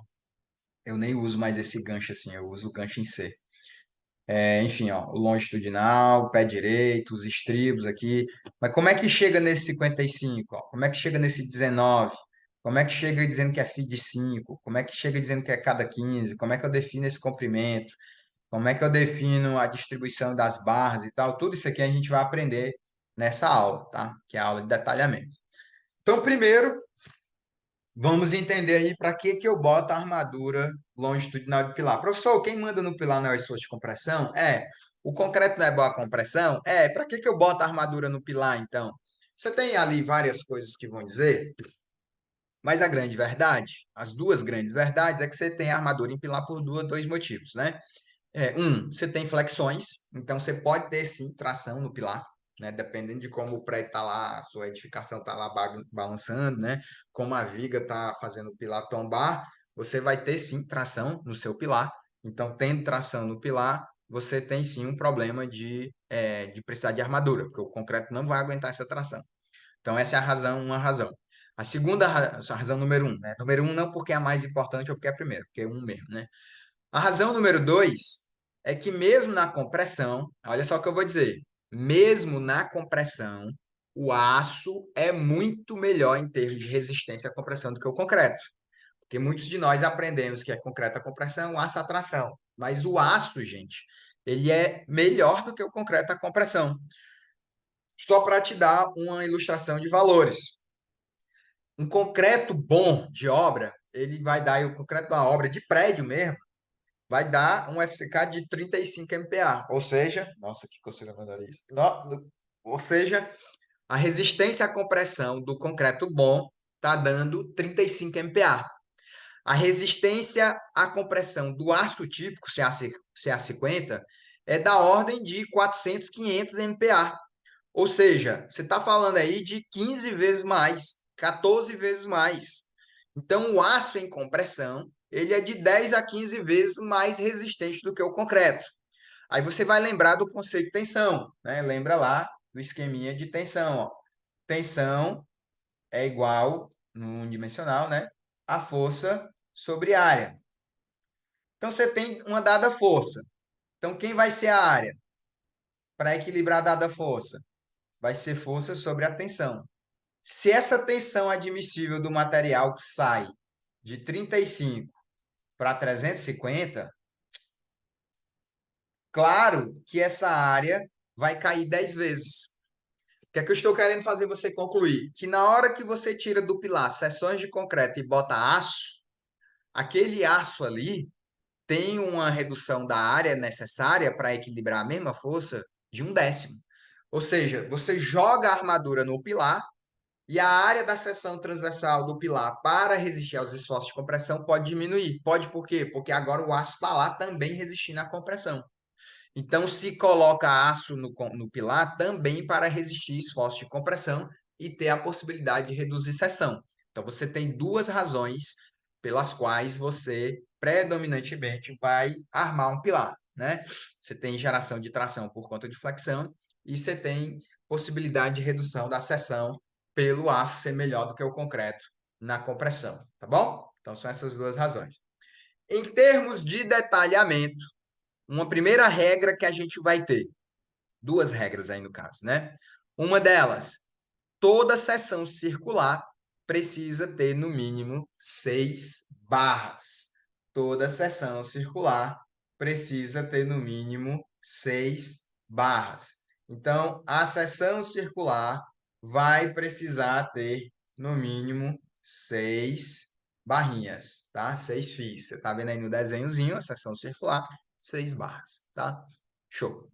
Eu nem uso mais esse gancho assim, eu uso o gancho em C. Enfim, ó, o longitudinal, o pé direito, os estribos aqui. Mas como é que chega nesse 55? Ó? Como é que chega nesse 19? Como é que chega dizendo que é FI de 5? Como é que chega dizendo que é cada 15? Como é que eu defino esse comprimento? Como é que eu defino a distribuição das barras e tal? Tudo isso aqui a gente vai aprender nessa aula, tá? Que é a aula de detalhamento. Então, primeiro, vamos entender aí para que que eu boto a armadura longitudinal de pilar. Professor, quem manda no pilar não é o esforço de compressão? É. O concreto não é boa compressão? É. Para que que eu boto a armadura no pilar, então? Você tem ali várias coisas que vão dizer, mas a grande verdade, as duas grandes verdades, é que você tem a armadura em pilar por dois motivos, né? Você tem flexões, então você pode ter sim tração no pilar, né? Dependendo de como o prédio está lá, a sua edificação está lá balançando, né? Como a viga está fazendo o pilar tombar, você vai ter sim tração no seu pilar. Então, tendo tração no pilar, você tem sim um problema de precisar de armadura, porque o concreto não vai aguentar essa tração. Então, essa é a razão, uma razão. A segunda a razão número um, né? Número um não porque é a mais importante ou porque é a primeira, porque é um mesmo, né? A razão número dois é que mesmo na compressão, olha só o que eu vou dizer, mesmo na compressão, o aço é muito melhor em termos de resistência à compressão do que o concreto. Porque muitos de nós aprendemos que é concreto a compressão, o aço a tração. Mas o aço, gente, ele é melhor do que o concreto a compressão. Só para te dar uma ilustração de valores. Um concreto bom de obra, ele vai dar, e o concreto da obra de prédio mesmo, vai dar um FCK de 35 MPa, ou seja, nossa, que coceira mandar isso. Ou seja, a resistência à compressão do concreto bom está dando 35 MPa. A resistência à compressão do aço típico, CA50, é da ordem de 400, 500 MPa. Ou seja, você está falando aí de 15 vezes mais, 14 vezes mais. Então, o aço em compressão, ele é de 10 a 15 vezes mais resistente do que o concreto. Aí você vai lembrar do conceito de tensão, né? Lembra lá do esqueminha de tensão, ó. Tensão é igual, no unidimensional, né? A força sobre área. Então, você tem uma dada força. Então, quem vai ser a área para equilibrar a dada força? Vai ser força sobre a tensão. Se essa tensão admissível do material sai de 35 para 350, claro que essa área vai cair 10 vezes. O que é que eu estou querendo fazer você concluir? Que na hora que você tira do pilar seções de concreto e bota aço, aquele aço ali tem uma redução da área necessária para equilibrar a mesma força de 1/10. Ou seja, você joga a armadura no pilar e a área da seção transversal do pilar para resistir aos esforços de compressão pode diminuir. Pode por quê? Porque agora o aço está lá também resistindo à compressão. Então, se coloca aço no pilar também para resistir esforços de compressão e ter a possibilidade de reduzir seção. Então, você tem duas razões pelas quais você predominantemente vai armar um pilar, né? Você tem geração de tração por conta de flexão e você tem possibilidade de redução da seção pelo aço ser melhor do que o concreto na compressão, tá bom? Então, são essas duas razões. Em termos de detalhamento, uma primeira regra que a gente vai ter, duas regras aí no caso, né? Uma delas, toda seção circular precisa ter no mínimo 6 barras. Toda seção circular precisa ter no mínimo 6 barras. Então, a seção circular vai precisar ter no mínimo 6 barrinhas, tá? 6 fios. Você tá vendo aí no desenhozinho, a seção circular, 6 barras, tá? Show.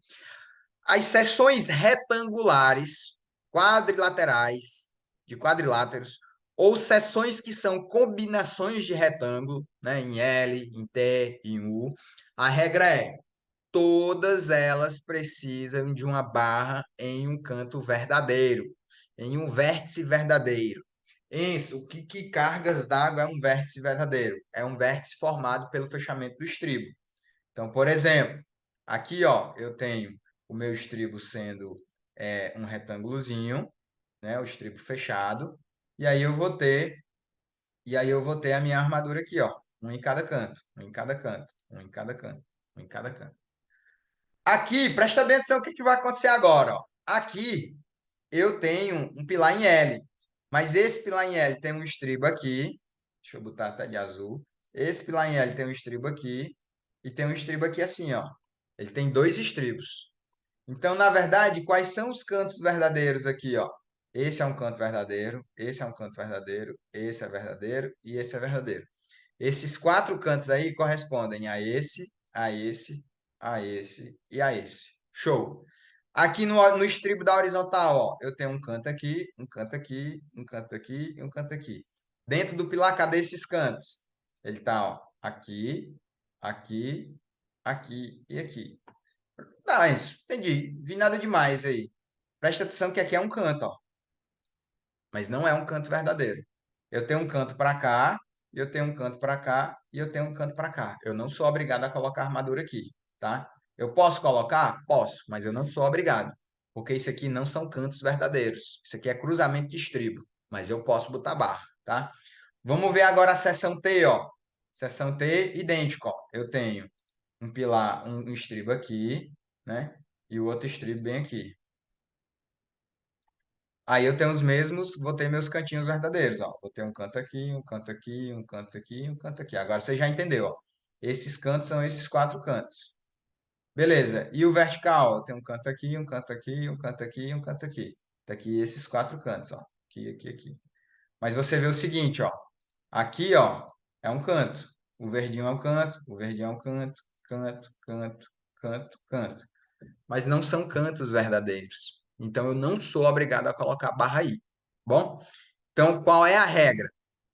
As seções retangulares, quadrilaterais, de quadriláteros, ou seções que são combinações de retângulo, né, em L, em T, em U, a regra é: todas elas precisam de uma barra em um canto verdadeiro, em um vértice verdadeiro. Isso, que cargas d'água é um vértice verdadeiro? É um vértice formado pelo fechamento do estribo. Então, por exemplo, aqui ó, eu tenho o meu estribo sendo um retângulozinho, né? O estribo fechado. E aí eu vou ter a minha armadura aqui, ó. Um em cada canto, um em cada canto, um em cada canto, um em cada canto. Aqui, presta bem atenção o que que vai acontecer agora, ó. Aqui eu tenho um pilar em L, mas esse pilar em L tem um estribo aqui. Deixa eu botar até de azul. Esse pilar em L tem um estribo aqui e tem um estribo aqui assim, ó. Ele tem dois estribos. Então, na verdade, quais são os cantos verdadeiros aqui, ó? Esse é um canto verdadeiro, esse é um canto verdadeiro, esse é verdadeiro e esse é verdadeiro. Esses quatro cantos aí correspondem a esse, a esse, a esse e a esse. Show! Aqui no estribo da horizontal, ó, eu tenho um canto aqui, um canto aqui, um canto aqui e um canto aqui. Dentro do pilar, cadê esses cantos? Ele tá, ó, aqui, aqui, aqui e aqui. Tá, isso. Entendi. Vi nada demais aí. Presta atenção que aqui é um canto, ó. Mas não é um canto verdadeiro. Eu tenho um canto para cá, eu tenho um canto para cá e eu tenho um canto para cá. Eu não sou obrigado a colocar armadura aqui, tá? Eu posso colocar? Posso, mas eu não sou obrigado. Porque isso aqui não são cantos verdadeiros. Isso aqui é cruzamento de estribo. Mas eu posso botar barra, tá? Vamos ver agora a seção T, ó. Seção T, idêntico, ó. Eu tenho um pilar, um estribo aqui, né? E o outro estribo bem aqui. Aí eu tenho os mesmos, vou ter meus cantinhos verdadeiros, ó. Vou ter um canto aqui, um canto aqui, um canto aqui, um canto aqui. Agora você já entendeu, ó. Esses cantos são esses quatro cantos. Beleza. E o vertical? Tem um canto aqui, um canto aqui, um canto aqui, um canto aqui. Tá aqui esses quatro cantos, ó. Aqui, aqui, aqui. Mas você vê o seguinte, ó. Aqui, ó, é um canto. O verdinho é um canto, o verdinho é um canto, canto, canto, canto, canto. Mas não são cantos verdadeiros. Então, eu não sou obrigado a colocar barra aí. Bom? Então, qual é a regra?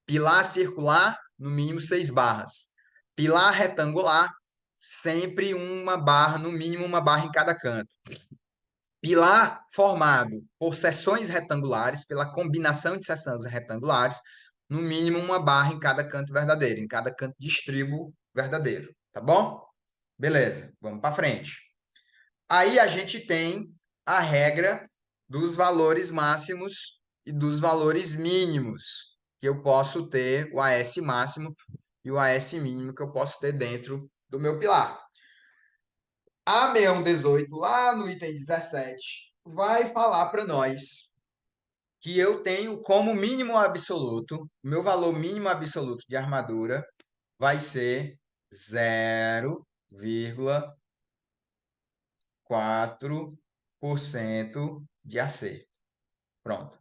Pilar circular, no mínimo 6 barras. Pilar retangular, sempre uma barra, no mínimo uma barra em cada canto. Pilar formado por seções retangulares, pela combinação de seções retangulares, no mínimo uma barra em cada canto verdadeiro, em cada canto de estribo verdadeiro. Tá bom? Beleza, vamos para frente. Aí a gente tem a regra dos valores máximos e dos valores mínimos, que eu posso ter o AS máximo e o AS mínimo que eu posso ter dentro do meu pilar. A 6118, lá no item 17, vai falar para nós que eu tenho como mínimo absoluto, meu valor mínimo absoluto de armadura vai ser 0,4% de AC. Pronto.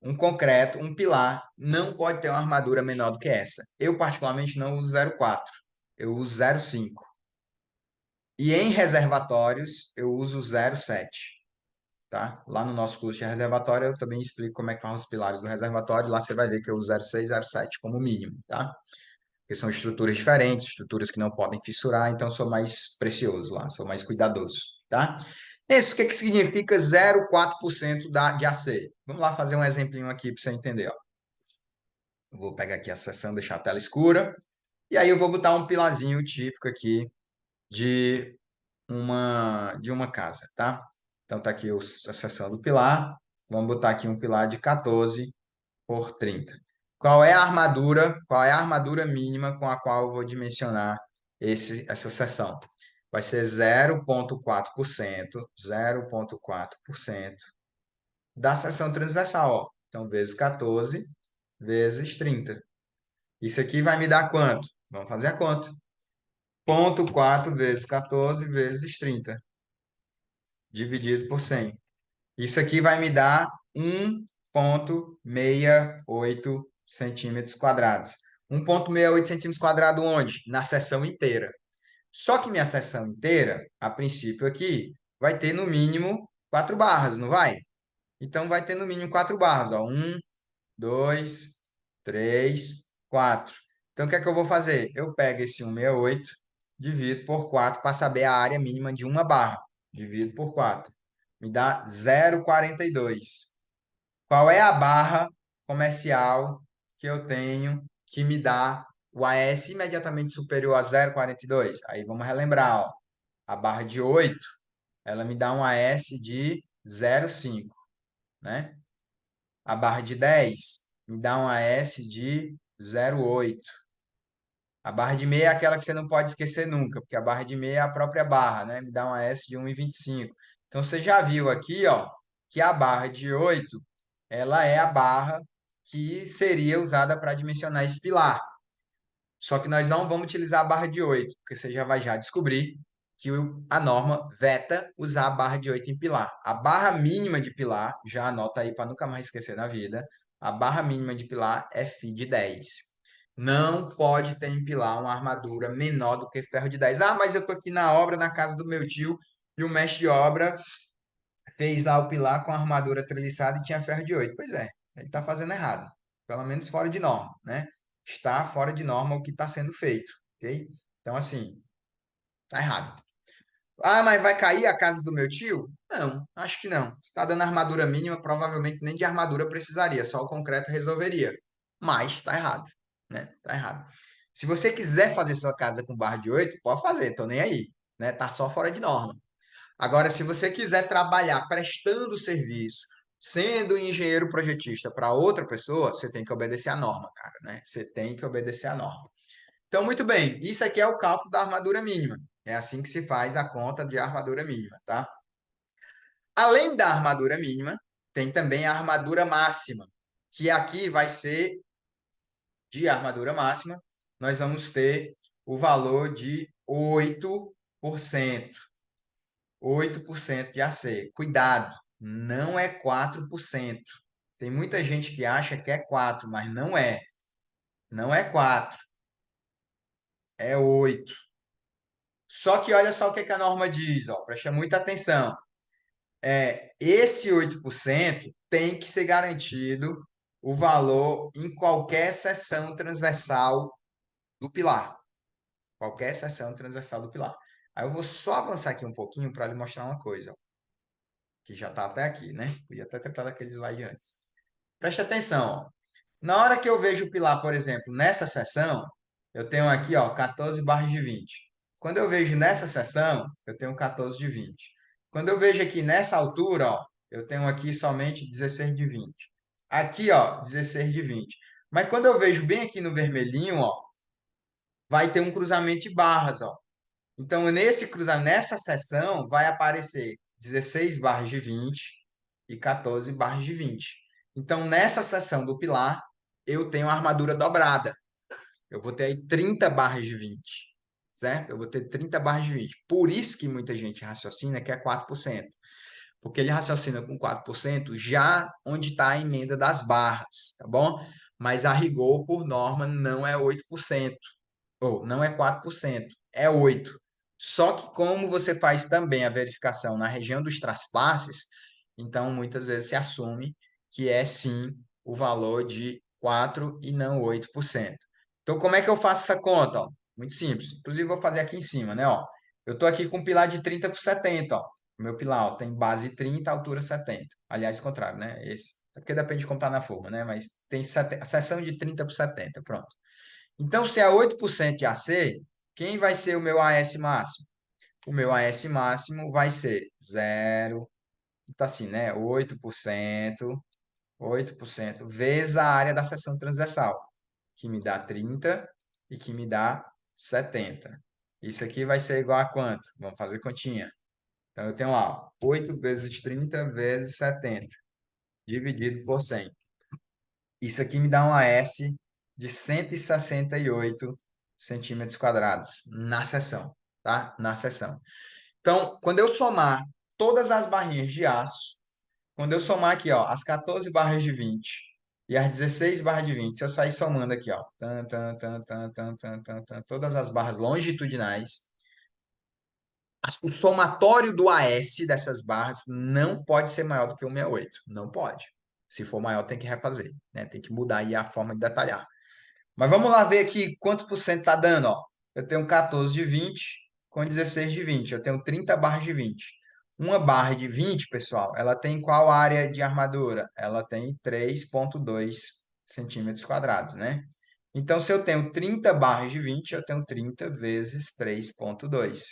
Um concreto, um pilar, não pode ter uma armadura menor do que essa. Eu, particularmente, não uso 0,4. Eu uso 0,5. E em reservatórios, eu uso 0,7. Tá? Lá no nosso curso de reservatório, eu também explico como é que faz os pilares do reservatório. Lá você vai ver que eu uso 0,6, 0,7 como mínimo, tá? Porque são estruturas diferentes, estruturas que não podem fissurar, então eu sou mais precioso lá, sou mais cuidadoso, tá? Isso, o que que significa 0,4% de AC? Vamos lá fazer um exemplinho aqui para você entender, ó. Eu vou pegar aqui a seção, deixar a tela escura, e aí eu vou botar um pilarzinho típico aqui de uma casa, tá? Então tá aqui a seção do pilar, vamos botar aqui um pilar de 14 por 30. Qual é a armadura mínima com a qual eu vou dimensionar essa seção? Vai ser 0,4% da seção transversal, ó. Então, vezes 14, vezes 30. Isso aqui vai me dar quanto? Vamos fazer a conta. 0,4 vezes 14 vezes 30, dividido por 100. Isso aqui vai me dar 1,68 centímetros quadrados. 1,68 centímetros quadrados onde? Na seção inteira. Só que minha seção inteira, a princípio aqui, vai ter no mínimo 4 barras, não vai? Então vai ter no mínimo 4 barras. Ó. 1, 2, 3, 4. Então o que é que eu vou fazer? Eu pego esse 1,68, divido por 4 para saber a área mínima de uma barra. Divido por 4. Me dá 0,42. Qual é a barra comercial que eu tenho que me dá o AS imediatamente superior a 0,42? Aí vamos relembrar, ó. A barra de 8, ela me dá um AS de 0,5, né? A barra de 10 me dá um AS de 0,8. A barra de meia é aquela que você não pode esquecer nunca, porque a barra de meia é a própria barra, né? Me dá um AS de 1,25. Então, você já viu aqui, ó, que a barra de 8, ela é a barra que seria usada para dimensionar esse pilar. Só que nós não vamos utilizar a barra de 8, porque você já vai já descobrir que a norma veta usar a barra de 8 em pilar. A barra mínima de pilar, já anota aí para nunca mais esquecer na vida, a barra mínima de pilar é Φ de 10. Não pode ter em pilar uma armadura menor do que ferro de 10. Ah, mas eu estou aqui na obra, na casa do meu tio, e o mestre de obra fez lá o pilar com a armadura treliçada e tinha ferro de 8. Pois é, ele está fazendo errado. Pelo menos fora de norma, né? Está fora de norma o que está sendo feito, ok? Então, assim, tá errado. Ah, mas vai cair a casa do meu tio? Não, acho que não. Está dando armadura mínima, provavelmente nem de armadura precisaria, só o concreto resolveria. Mas está errado, né? Tá errado. Se você quiser fazer sua casa com barra de 8, pode fazer, tô nem aí, né? Tá só fora de norma. Agora, se você quiser trabalhar prestando serviço, sendo um engenheiro projetista para outra pessoa, você tem que obedecer a norma, cara, né? Você tem que obedecer a norma. Então, muito bem, isso aqui é o cálculo da armadura mínima. É assim que se faz a conta de armadura mínima, tá? Além da armadura mínima, tem também a armadura máxima, que aqui vai ser de armadura máxima, nós vamos ter o valor de 8%. 8% de AC. Cuidado, não é 4%. Tem muita gente que acha que é 4, mas não é. Não é 4, é 8. Só que olha só o que que a norma diz, ó, presta muita atenção. Esse 8% tem que ser garantido o valor em qualquer seção transversal do pilar. Qualquer seção transversal do pilar. Aí eu vou só avançar aqui um pouquinho para lhe mostrar uma coisa, ó, que já está até aqui, né? Podia até ter dado aquele slide antes. Preste atenção, ó. Na hora que eu vejo o pilar, por exemplo, nessa seção, eu tenho aqui, ó, 14 barras de 20. Quando eu vejo nessa seção, eu tenho 14 de 20. Quando eu vejo aqui nessa altura, ó, eu tenho aqui somente 16 de 20. Aqui, ó, 16 de 20. Mas quando eu vejo bem aqui no vermelhinho, ó, vai ter um cruzamento de barras, ó. Então, nesse cruzamento, nessa seção, vai aparecer 16 barras de 20 e 14 barras de 20. Então, nessa seção do pilar, eu tenho a armadura dobrada. Eu vou ter aí 30 barras de 20, certo? Eu vou ter 30 barras de 20. Por isso que muita gente raciocina que é 4%. Porque ele raciocina com 4% já onde está a emenda das barras, tá bom? Mas a rigor, por norma, não é 8%. Ou não é 4%, é 8%. Só que como você faz também a verificação na região dos traspasses, então muitas vezes se assume que é sim o valor de 4 e não 8%. Então como é que eu faço essa conta? Ó? Muito simples. Inclusive vou fazer aqui em cima, né? Ó, eu estou aqui com um pilar de 30 por 70. Ó. O meu pilar ó, tem base 30, altura 70. Aliás, contrário, né? Esse. É porque depende de como está na forma, né? Mas tem a seção de 30 por 70. Pronto. Então, se é 8% de AC, quem vai ser o meu AS máximo? O meu AS máximo vai ser 0, tá assim, né? 8% vezes a área da seção transversal, que me dá 30 e que me dá 70. Isso aqui vai ser igual a quanto? Vamos fazer continha. Então, eu tenho lá, ó, 8 vezes 30 vezes 70, dividido por 100. Isso aqui me dá um AS de 168 centímetros quadrados na seção, tá? Na seção. Então, quando eu somar todas as barrinhas de aço, quando eu somar aqui, ó, as 14 barras de 20 e as 16 barras de 20, se eu sair somando aqui, ó, todas as barras longitudinais, o somatório do AS dessas barras não pode ser maior do que 168. Não pode. Se for maior, tem que refazer, né? Tem que mudar aí a forma de detalhar. Mas vamos lá ver aqui quantos por cento está dando, ó. Eu tenho 14 de 20 com 16 de 20. Eu tenho 30 barras de 20. Uma barra de 20, pessoal, ela tem qual área de armadura? Ela tem 3,2 centímetros quadrados, né? Então, se eu tenho 30 barras de 20, eu tenho 30 vezes 3,2.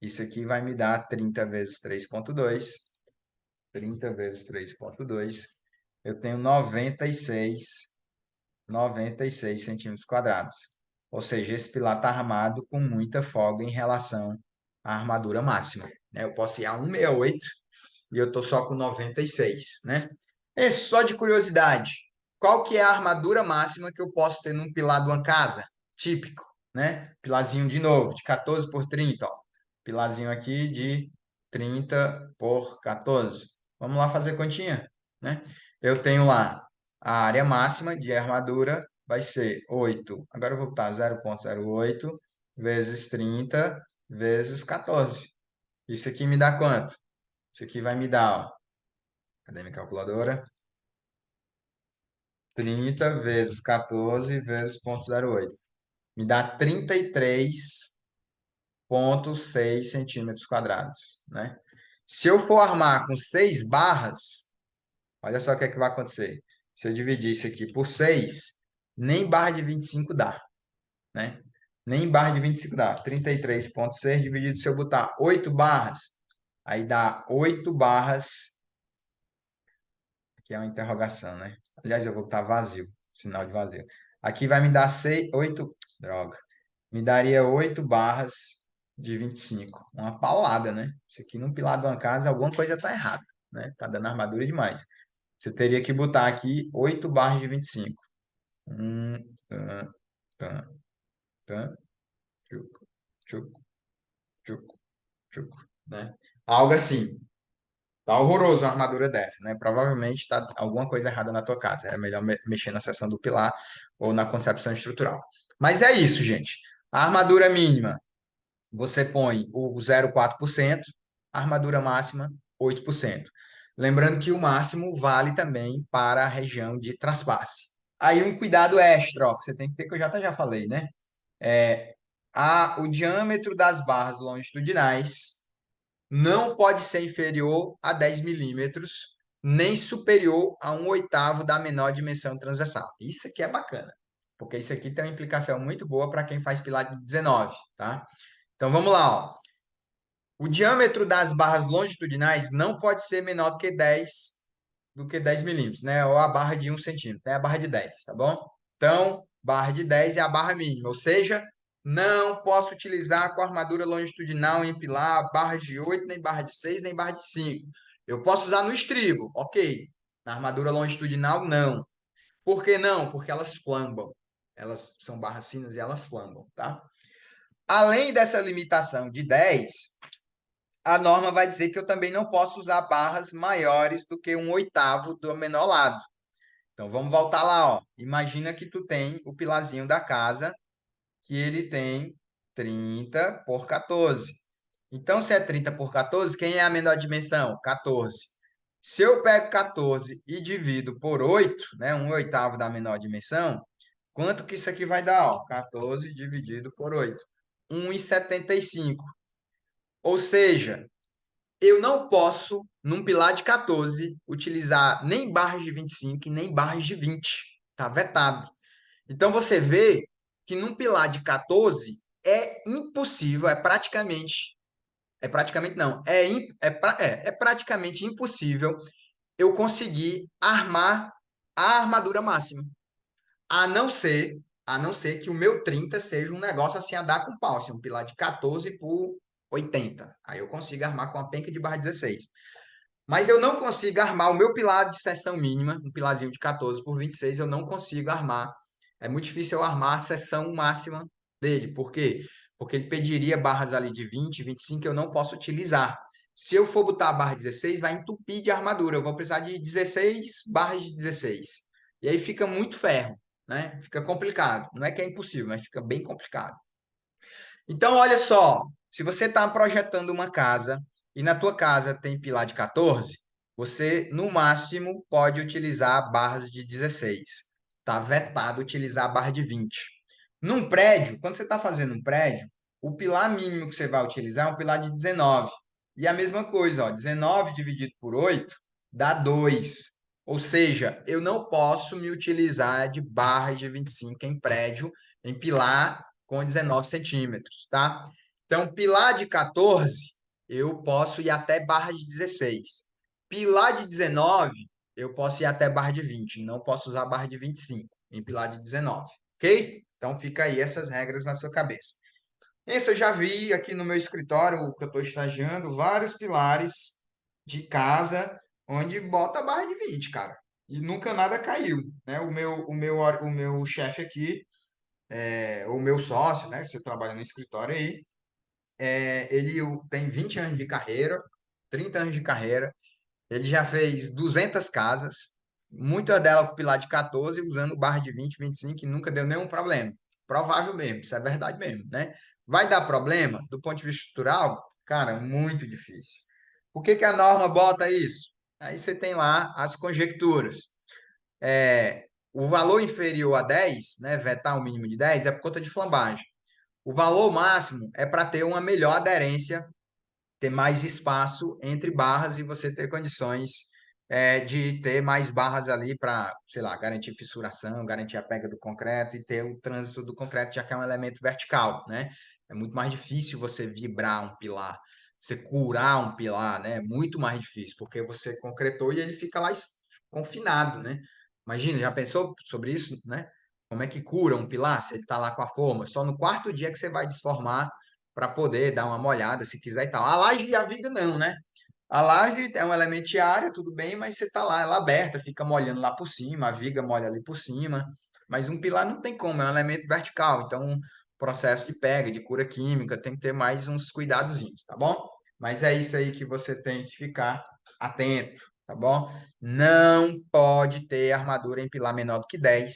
Isso aqui vai me dar 30 vezes 3,2. 30 vezes 3,2. Eu tenho 96 centímetros quadrados. Ou seja, esse pilar está armado com muita folga em relação à armadura máxima, né? Eu posso ir a 168 e eu estou só com 96, né? Esse só de curiosidade. Qual que é a armadura máxima que eu posso ter num pilar de uma casa? Típico, né? Pilarzinho de novo, de 14 por 30, ó. Pilarzinho aqui de 30 por 14. Vamos lá fazer continha, né? Eu tenho lá a área máxima de armadura vai ser 8. Agora eu vou botar 0,08 vezes 30 vezes 14. Isso aqui me dá quanto? Isso aqui vai me dar, ó, cadê minha calculadora? 30 vezes 14 vezes 0,08. Me dá 33,6 centímetros quadrados, né? Se eu for armar com 6 barras, olha só o que é que vai acontecer. Se eu dividir isso aqui por 6, nem barra de 25 dá, né? Nem barra de 25 dá. 33,6 dividido, se eu botar 8 barras, aí dá 8 barras, que é uma interrogação, né? Aliás, eu vou botar vazio, sinal de vazio. Aqui vai me dar 6, 8, droga. Me daria 8 barras de 25. Uma paulada, né? Isso aqui num pilar de uma casa, alguma coisa tá errada, né? Tá dando armadura demais. Você teria que botar aqui 8 barras de 25. Tan, tan, tan, tchuc, tchuc, tchuc, tchuc, né? Algo assim. Tá horroroso uma armadura dessa, né? Provavelmente tá alguma coisa errada na tua casa. É melhor mexer na seção do pilar ou na concepção estrutural. Mas é isso, gente. A armadura mínima, você põe o 0,4%, a armadura máxima, 8%. Lembrando que o máximo vale também para a região de traspasse. Aí um cuidado extra, ó, que você tem que ter, que eu já falei, né? É, o diâmetro das barras longitudinais não pode ser inferior a 10 milímetros, nem superior a 1/8 da menor dimensão transversal. Isso aqui é bacana, porque isso aqui tem uma implicação muito boa para quem faz pilar de 19, tá? Então vamos lá, ó. O diâmetro das barras longitudinais não pode ser menor do que 10 milímetros, né? Ou a barra de 1 centímetro, né? A barra de 10, tá bom? Então, barra de 10 é a barra mínima, ou seja, não posso utilizar com armadura longitudinal em pilar barra de 8, nem barra de 6, nem barra de 5. Eu posso usar no estribo, ok. Na armadura longitudinal, não. Por que não? Porque elas flambam. Elas são barras finas e elas flambam, tá? Além dessa limitação de 10, a norma vai dizer que eu também não posso usar barras maiores do que 1/8 do menor lado. Então, vamos voltar lá, ó. Imagina que tu tem o pilarzinho da casa, que ele tem 30 por 14. Então, se é 30 por 14, quem é a menor dimensão? 14. Se eu pego 14 e divido por 8, né, 1/8 da menor dimensão, quanto que isso aqui vai dar? Ó? 14 dividido por 8. 1,75. Ou seja, eu não posso, num pilar de 14, utilizar nem barras de 25 e nem barras de 20. Tá vetado. Então você vê que num pilar de 14 é impossível, é praticamente não, é praticamente impossível eu conseguir armar a armadura máxima. A não ser, a não ser que o meu 30 seja um negócio assim a dar com pau, assim, um pilar de 14 por 80. Aí eu consigo armar com a penca de barra 16. Mas eu não consigo armar o meu pilar de seção mínima, um pilarzinho de 14 por 26, eu não consigo armar. É muito difícil eu armar a seção máxima dele. Por quê? Porque ele pediria barras ali de 20, 25 que eu não posso utilizar. Se eu for botar a barra 16, vai entupir de armadura. Eu vou precisar de 16 barras de 16. E aí fica muito ferro, né? Fica complicado. Não é que é impossível, mas fica bem complicado. Então, olha só, se você está projetando uma casa e na tua casa tem pilar de 14, você, no máximo, pode utilizar barras de 16. Está vetado utilizar barra de 20. Num prédio, quando você está fazendo um prédio, o pilar mínimo que você vai utilizar é um pilar de 19. E a mesma coisa, ó, 19 dividido por 8 dá 2. Ou seja, eu não posso me utilizar de barras de 25 em prédio, em pilar com 19 centímetros, tá? Então, pilar de 14, eu posso ir até barra de 16. Pilar de 19, eu posso ir até barra de 20. Não posso usar barra de 25 em pilar de 19. Ok? Então, fica aí essas regras na sua cabeça. Isso eu já vi aqui no meu escritório, que eu estou estagiando, vários pilares de casa onde bota a barra de 20, cara. E nunca nada caiu, né? O meu chefe aqui, o meu sócio, né? Você trabalha no escritório aí, ele tem 20 anos de carreira, 30 anos de carreira, ele já fez 200 casas, muitas delas com pilar de 14, usando barra de 20, 25, e nunca deu nenhum problema. Provável mesmo, isso é verdade mesmo, né? Vai dar problema do ponto de vista estrutural? Cara, muito difícil. Por que que a norma bota isso? Aí você tem lá as conjecturas. O valor inferior a 10, né, vetar um mínimo de 10, é por conta de flambagem. O valor máximo é para ter uma melhor aderência, ter mais espaço entre barras e você ter condições de ter mais barras ali para, sei lá, garantir fissuração, garantir a pega do concreto e ter o trânsito do concreto, já que é um elemento vertical, né? É muito mais difícil você vibrar um pilar, você curar um pilar, né? É muito mais difícil, porque você concretou e ele fica lá confinado, né? Imagina, já pensou sobre isso, né? Como é que cura um pilar se ele está lá com a forma? Só no quarto dia que você vai desformar para poder dar uma molhada, se quiser e tal. A laje e a viga não, né? A laje é um elemento de área, tudo bem, mas você tá lá, ela aberta, fica molhando lá por cima, a viga molha ali por cima, mas um pilar não tem como, é um elemento vertical, então processo de pega, de cura química, tem que ter mais uns cuidadozinhos, tá bom? Mas é isso aí que você tem que ficar atento, tá bom? Não pode ter armadura em pilar menor do que 10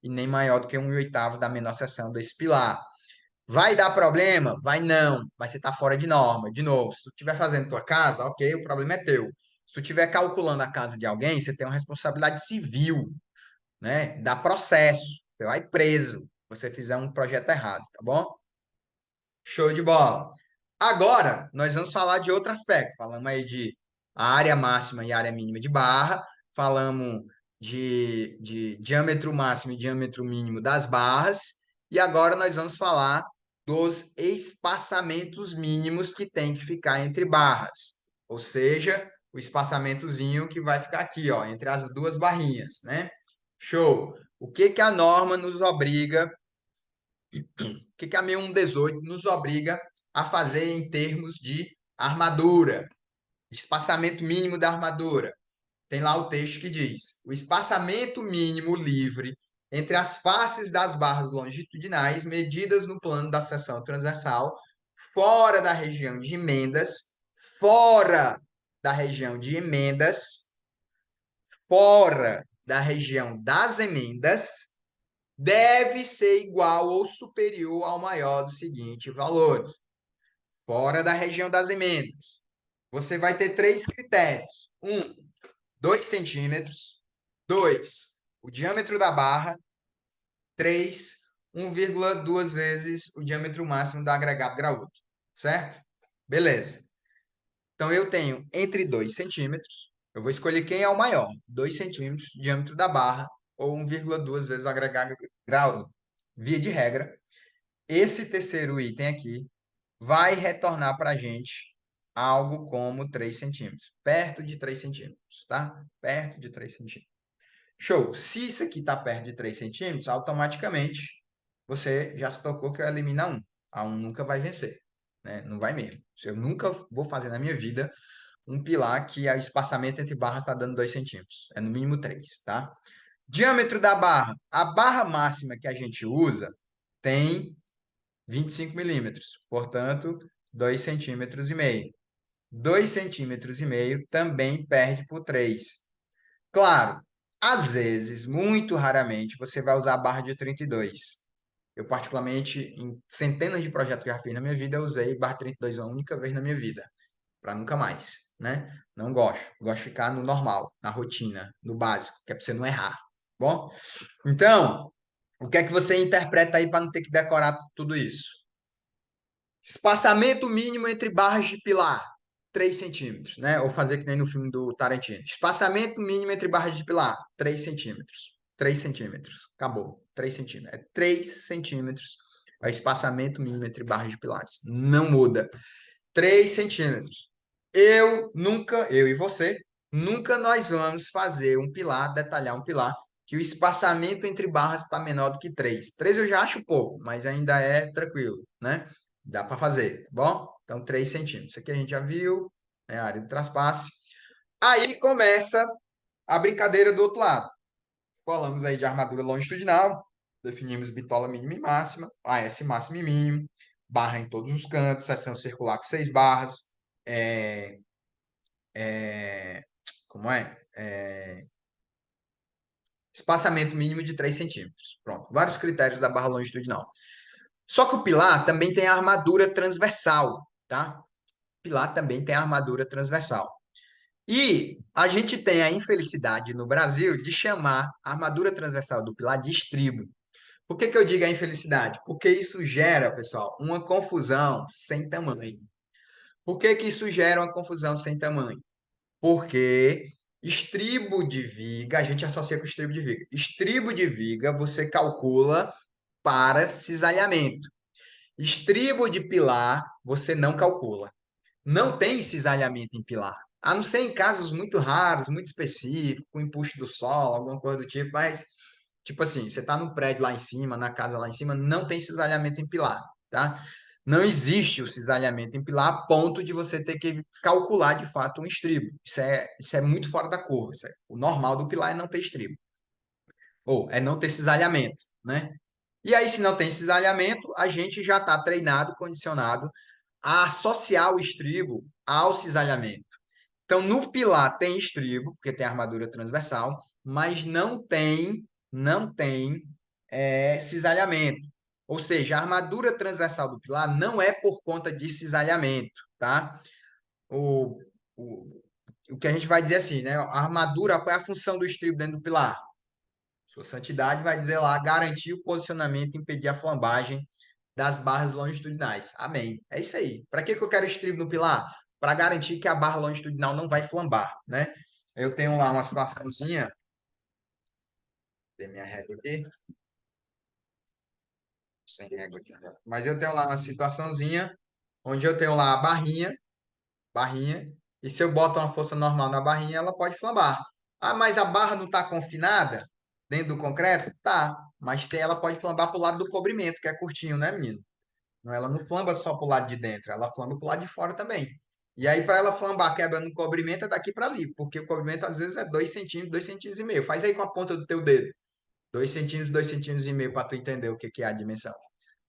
e nem maior do que 1/8 da menor seção desse pilar. Vai dar problema? Vai não, mas você está fora de norma. De novo, se tu estiver fazendo tua casa, ok, o problema é teu. Se tu estiver calculando a casa de alguém, você tem uma responsabilidade civil, né? Dá processo, você vai preso se você fizer um projeto errado, tá bom? Show de bola. Agora, nós vamos falar de outro aspecto. Falamos aí de área máxima e área mínima de barra, falamos de diâmetro máximo e diâmetro mínimo das barras, e agora nós vamos falar dos espaçamentos mínimos que tem que ficar entre barras. Ou seja, o espaçamentozinho que vai ficar aqui, ó, entre as duas barrinhas, né? Show. O que que a norma nos obriga que a 6118 nos obriga a fazer em termos de armadura, espaçamento mínimo da armadura. Tem lá o texto que diz: o espaçamento mínimo livre entre as faces das barras longitudinais medidas no plano da seção transversal, fora da região de emendas, fora da região de emendas, fora da região das emendas, deve ser igual ou superior ao maior dos seguintes valores, fora da região das emendas. Você vai ter três critérios. 2 centímetros. 2, o diâmetro da barra. 3, 1,2 vezes o diâmetro máximo do agregado graúdo. Certo? Beleza. Então, eu tenho entre 2 centímetros. Eu vou escolher quem é o maior. 2 centímetros, diâmetro da barra, ou 1,2 vezes o agregado graúdo. Via de regra, esse terceiro item aqui vai retornar para a gente algo como 3 centímetros. Perto de 3 centímetros, tá? Perto de 3 centímetros. Show. Se isso aqui está perto de 3 centímetros, automaticamente você já se tocou que eu elimino a 1. A 1 nunca vai vencer, né? Não vai mesmo. Eu nunca vou fazer na minha vida um pilar que o espaçamento entre barras está dando 2 centímetros. É no mínimo 3, tá? Diâmetro da barra. A barra máxima que a gente usa tem 25 milímetros, portanto, 2,5 centímetros. 2,5 centímetros também perde por 3. Claro, às vezes, muito raramente, você vai usar a barra de 32. Eu, particularmente, em centenas de projetos que eu já fiz na minha vida, eu usei barra 32 uma única vez na minha vida, para nunca mais, né? Não gosto. Gosto de ficar no normal, na rotina, no básico, que é para você não errar. Bom? Então, o que é que você interpreta aí para não ter que decorar tudo isso? Espaçamento mínimo entre barras de pilar, 3 centímetros, né? Ou fazer que nem no filme do Tarantino. Espaçamento mínimo entre barras de pilar, 3 centímetros. 3 centímetros. Acabou. 3 centímetros. É 3 centímetros É o espaçamento mínimo entre barras de pilares. Não muda. 3 centímetros. Eu e você, nunca nós vamos fazer um pilar, detalhar um pilar, que o espaçamento entre barras está menor do que 3. 3 eu já acho pouco, mas ainda é tranquilo, né? Dá para fazer, tá bom? Então, 3 centímetros. Isso aqui a gente já viu, é a área do traspasse. Aí começa a brincadeira do outro lado. Falamos aí de armadura longitudinal, definimos bitola mínima e máxima, AS máximo e mínimo, barra em todos os cantos, seção circular com 6 barras, é, como espaçamento mínimo de 3 centímetros. Pronto, vários critérios da barra longitudinal. Só que o pilar também tem a armadura transversal, tá? O pilar também tem a armadura transversal. E a gente tem a infelicidade no Brasil de chamar a armadura transversal do pilar de estribo. Por que que eu digo a infelicidade? Porque isso gera, pessoal, uma confusão sem tamanho. Por que que isso gera uma confusão sem tamanho? Porque estribo de viga, a gente associa com estribo de viga. Estribo de viga você calcula para cisalhamento. Estribo de pilar você não calcula. Não tem cisalhamento em pilar. A não ser em casos muito raros, muito específicos, com empuxo do solo, alguma coisa do tipo, mas, tipo assim, você está no prédio lá em cima, na casa lá em cima, não tem cisalhamento em pilar, tá? Não existe o cisalhamento em pilar a ponto de você ter que calcular de fato um estribo. Isso é muito fora da curva. O normal do pilar é não ter estribo. Ou é não ter cisalhamento, né? E aí, se não tem cisalhamento, a gente já está treinado, condicionado a associar o estribo ao cisalhamento. Então, no pilar tem estribo, porque tem armadura transversal, mas não tem cisalhamento. Ou seja, a armadura transversal do pilar não é por conta de cisalhamento, tá? O, o, o que a gente vai dizer assim, né? A armadura, qual é a função do estribo dentro do pilar? Sua santidade vai dizer lá, garantir o posicionamento e impedir a flambagem das barras longitudinais. Amém. É isso aí. Para que que eu quero estribo no pilar? Para garantir que a barra longitudinal não vai flambar, né? Eu tenho lá uma situaçãozinha, tem minha régua aqui, sem régua aqui, né? Mas eu tenho lá uma situaçãozinha onde eu tenho lá a barrinha, e se eu boto uma força normal na barrinha, ela pode flambar. Ah, mas a barra não está confinada dentro do concreto? Tá, mas ela pode flambar para o lado do cobrimento, que é curtinho, né, menino? Ela não flamba só para o lado de dentro, ela flamba para o lado de fora também. E aí, para ela flambar quebrando o cobrimento, é daqui para ali, porque o cobrimento às vezes é 2 centímetros, 2 centímetros e meio. Faz aí com a ponta do teu dedo. 2 centímetros e meio para tu entender o que que é a dimensão.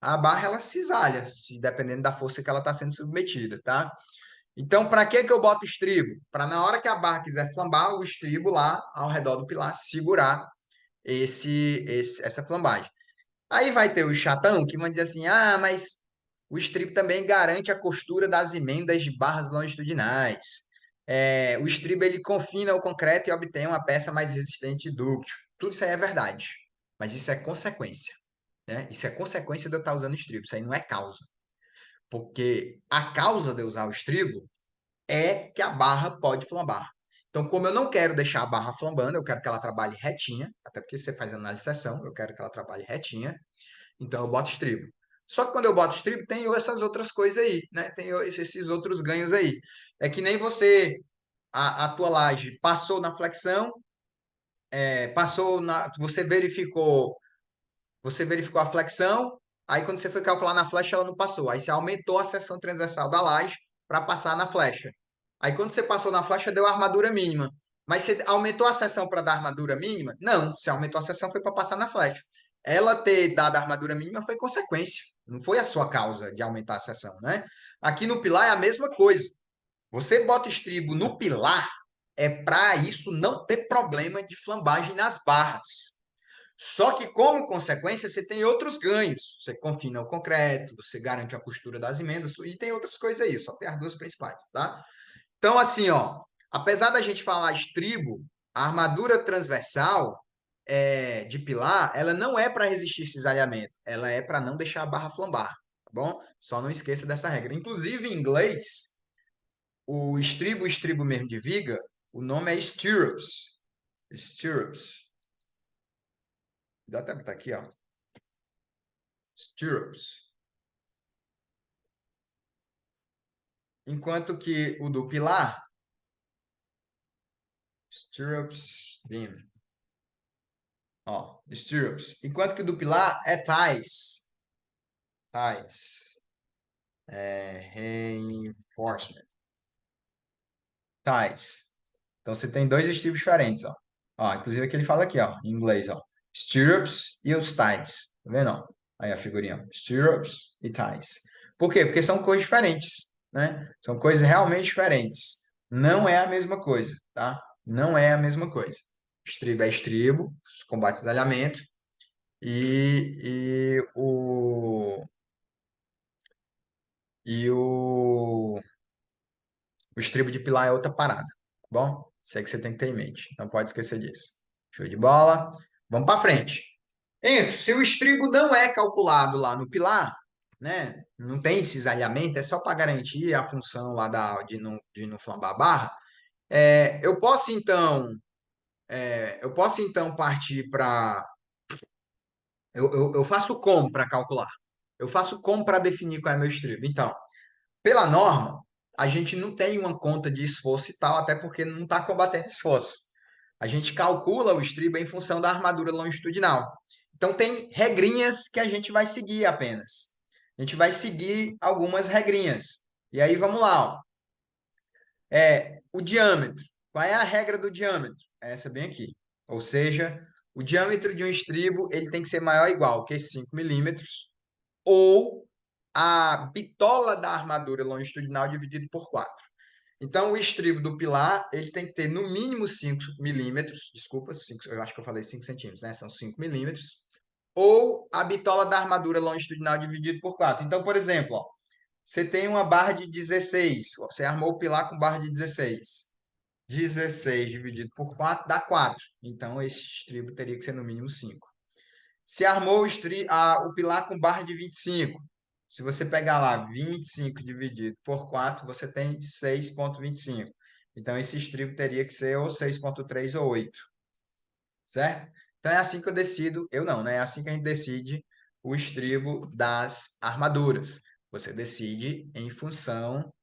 A barra, ela cisalha, dependendo da força que ela está sendo submetida, tá? Então, para que que eu boto estribo? Para na hora que a barra quiser flambar, o estribo lá ao redor do pilar segurar essa flambagem. Aí vai ter o chatão que vão dizer assim: ah, mas o estribo também garante a costura das emendas de barras longitudinais. O estribo ele confina o concreto e obtém uma peça mais resistente e dúctil. Tudo isso aí é verdade, mas isso é consequência, né? Isso é consequência de eu estar usando estribo, isso aí não é causa. Porque a causa de eu usar o estribo é que a barra pode flambar. Então, como eu não quero deixar a barra flambando, eu quero que ela trabalhe retinha, até porque você faz análise de seção, eu quero que ela trabalhe retinha, então eu boto estribo. Só que quando eu boto estribo, tem essas outras coisas aí, né? Tem esses outros ganhos aí. É que nem você, a tua laje passou na flexão, você verificou a flexão, aí quando você foi calcular na flecha, ela não passou. Aí você aumentou a seção transversal da laje para passar na flecha. Aí quando você passou na flecha, deu a armadura mínima. Mas você aumentou a seção para dar armadura mínima? Não, você aumentou a seção foi para passar na flecha. Ela ter dado a armadura mínima foi consequência. Não foi a sua causa de aumentar a seção, né? Aqui no pilar é a mesma coisa. Você bota estribo no pilar é para isso não ter problema de flambagem nas barras. Só que, como consequência, você tem outros ganhos. Você confina o concreto, você garante a costura das emendas e tem outras coisas aí, só tem as duas principais, tá? Então, assim, ó, apesar da gente falar estribo, a armadura transversal de pilar, ela não é para resistir cisalhamento, ela é para não deixar a barra flambar, tá bom? Só não esqueça dessa regra. Inclusive, em inglês, o estribo mesmo de viga, o nome é stirrups. Stirrups. Dá até botar aqui, ó. Stirrups. enquanto que o do pilar, stirrups, beam, ó, stirrups, enquanto que o do pilar é ties, ties, reinforcement, ties. Então você tem dois estribos diferentes, ó. Ó, inclusive aqui ele fala aqui, ó, em inglês, ó, stirrups e os ties. Tá vendo? Ó? Aí a figurinha, ó, stirrups e ties. Por quê? Porque são coisas diferentes, né? São coisas realmente diferentes. Não é a mesma coisa, tá? Não é a mesma coisa. Estribo é estribo, combate de talhamento, e o estribo de pilar é outra parada, tá bom? Isso aí que você tem que ter em mente. Não pode esquecer disso. Show de bola. Vamos para frente. Isso, se o estribo não é calculado lá no pilar, né? Não tem cisalhamento, é só para garantir a função lá de não flambar a barra. Eu posso então partir para. Eu faço como para calcular? Eu faço como para definir qual é meu estribo? Então, pela norma, a gente não tem uma conta de esforço e tal, até porque não está combatendo esforço. A gente calcula o estribo em função da armadura longitudinal. Então, tem regrinhas que a gente vai seguir apenas. A gente vai seguir algumas regrinhas. E aí, vamos lá. Ó. O diâmetro. Qual é a regra do diâmetro? Essa bem aqui. Ou seja, o diâmetro de um estribo ele tem que ser maior ou igual que 5 milímetros ou a bitola da armadura longitudinal dividido por 4. Então, o estribo do pilar, ele tem que ter no mínimo 5 milímetros, desculpa, 5, eu acho que eu falei 5 centímetros, né? São 5 milímetros, ou a bitola da armadura longitudinal dividido por 4. Então, por exemplo, ó, você tem uma barra de 16, você armou o pilar com barra de 16. 16 dividido por 4 dá 4. Então, esse estribo teria que ser no mínimo 5. Se armou o pilar com barra de 25. Se você pegar lá 25 dividido por 4, você tem 6,25. Então, esse estribo teria que ser ou 6,3 ou 8, certo? Então, é assim que eu decido, eu não, né? É assim que a gente decide o estribo das armaduras. Você decide em função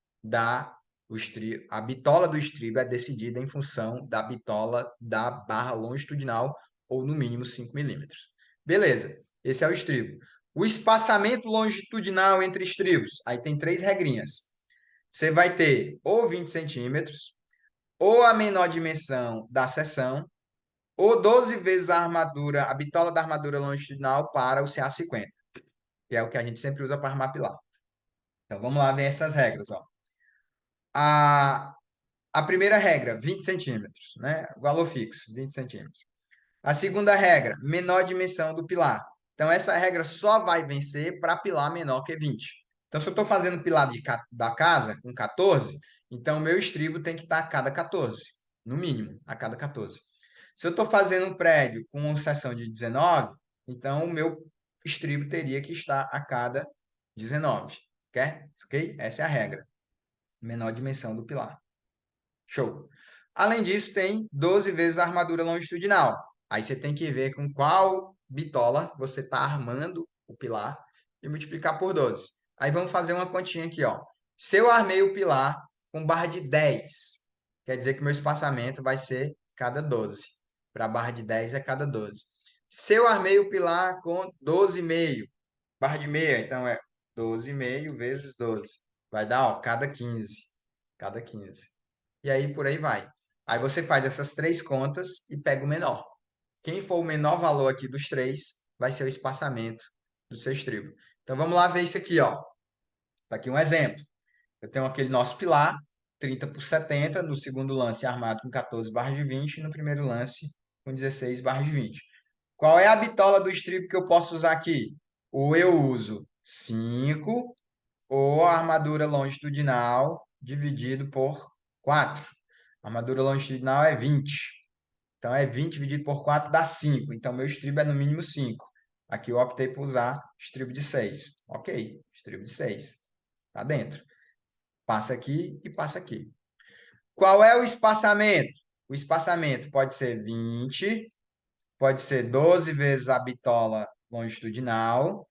a bitola do estribo é decidida em função da bitola da barra longitudinal, ou no mínimo 5 milímetros. Beleza, esse é o estribo. O espaçamento longitudinal entre estribos, aí tem três regrinhas. Você vai ter ou 20 centímetros, ou a menor dimensão da seção, ou 12 vezes a bitola da armadura longitudinal para o CA50, que é o que a gente sempre usa para armar pilar. Então vamos lá ver essas regras. Ó. A, a primeira regra, 20 centímetros, né? Valor fixo, 20 centímetros. A segunda regra, menor dimensão do pilar. Então, essa regra só vai vencer para pilar menor que 20. Então, se eu estou fazendo pilar da casa com 14, então o meu estribo tem que estar a cada 14, no mínimo, a cada 14. Se eu estou fazendo um prédio com seção de 19, então o meu estribo teria que estar a cada 19. Ok? Essa é a regra. Menor dimensão do pilar. Show. Além disso, tem 12 vezes a armadura longitudinal. Aí você tem que ver com qual bitola você está armando o pilar e multiplicar por 12. Aí vamos fazer uma continha aqui, ó. Se eu armei o pilar com barra de 10, quer dizer que meu espaçamento vai ser cada 12. Para a barra de 10 é cada 12. Se eu armei o pilar com 12,5, barra de meia, então é 12,5 vezes 12. Vai dar, ó, cada 15. Cada 15. E aí por aí vai. Aí você faz essas três contas e pega o menor. Quem for o menor valor aqui dos três, vai ser o espaçamento do seu estribo. Então vamos lá ver isso aqui, ó. Tá aqui um exemplo. Eu tenho aquele nosso pilar, 30 por 70, no segundo lance armado com 14 barras de 20 e no primeiro lance com 16 barras de 20. Qual é a bitola do estribo que eu posso usar aqui? Ou eu uso 5 ou a armadura longitudinal dividido por 4. A armadura longitudinal é 20. Então, é 20 dividido por 4 dá 5. Então, meu estribo é no mínimo 5. Aqui eu optei por usar estribo de 6. Ok, estribo de 6. Está dentro. Passa aqui e passa aqui. Qual é o espaçamento? O espaçamento pode ser 20, pode ser 12 vezes a bitola longitudinal,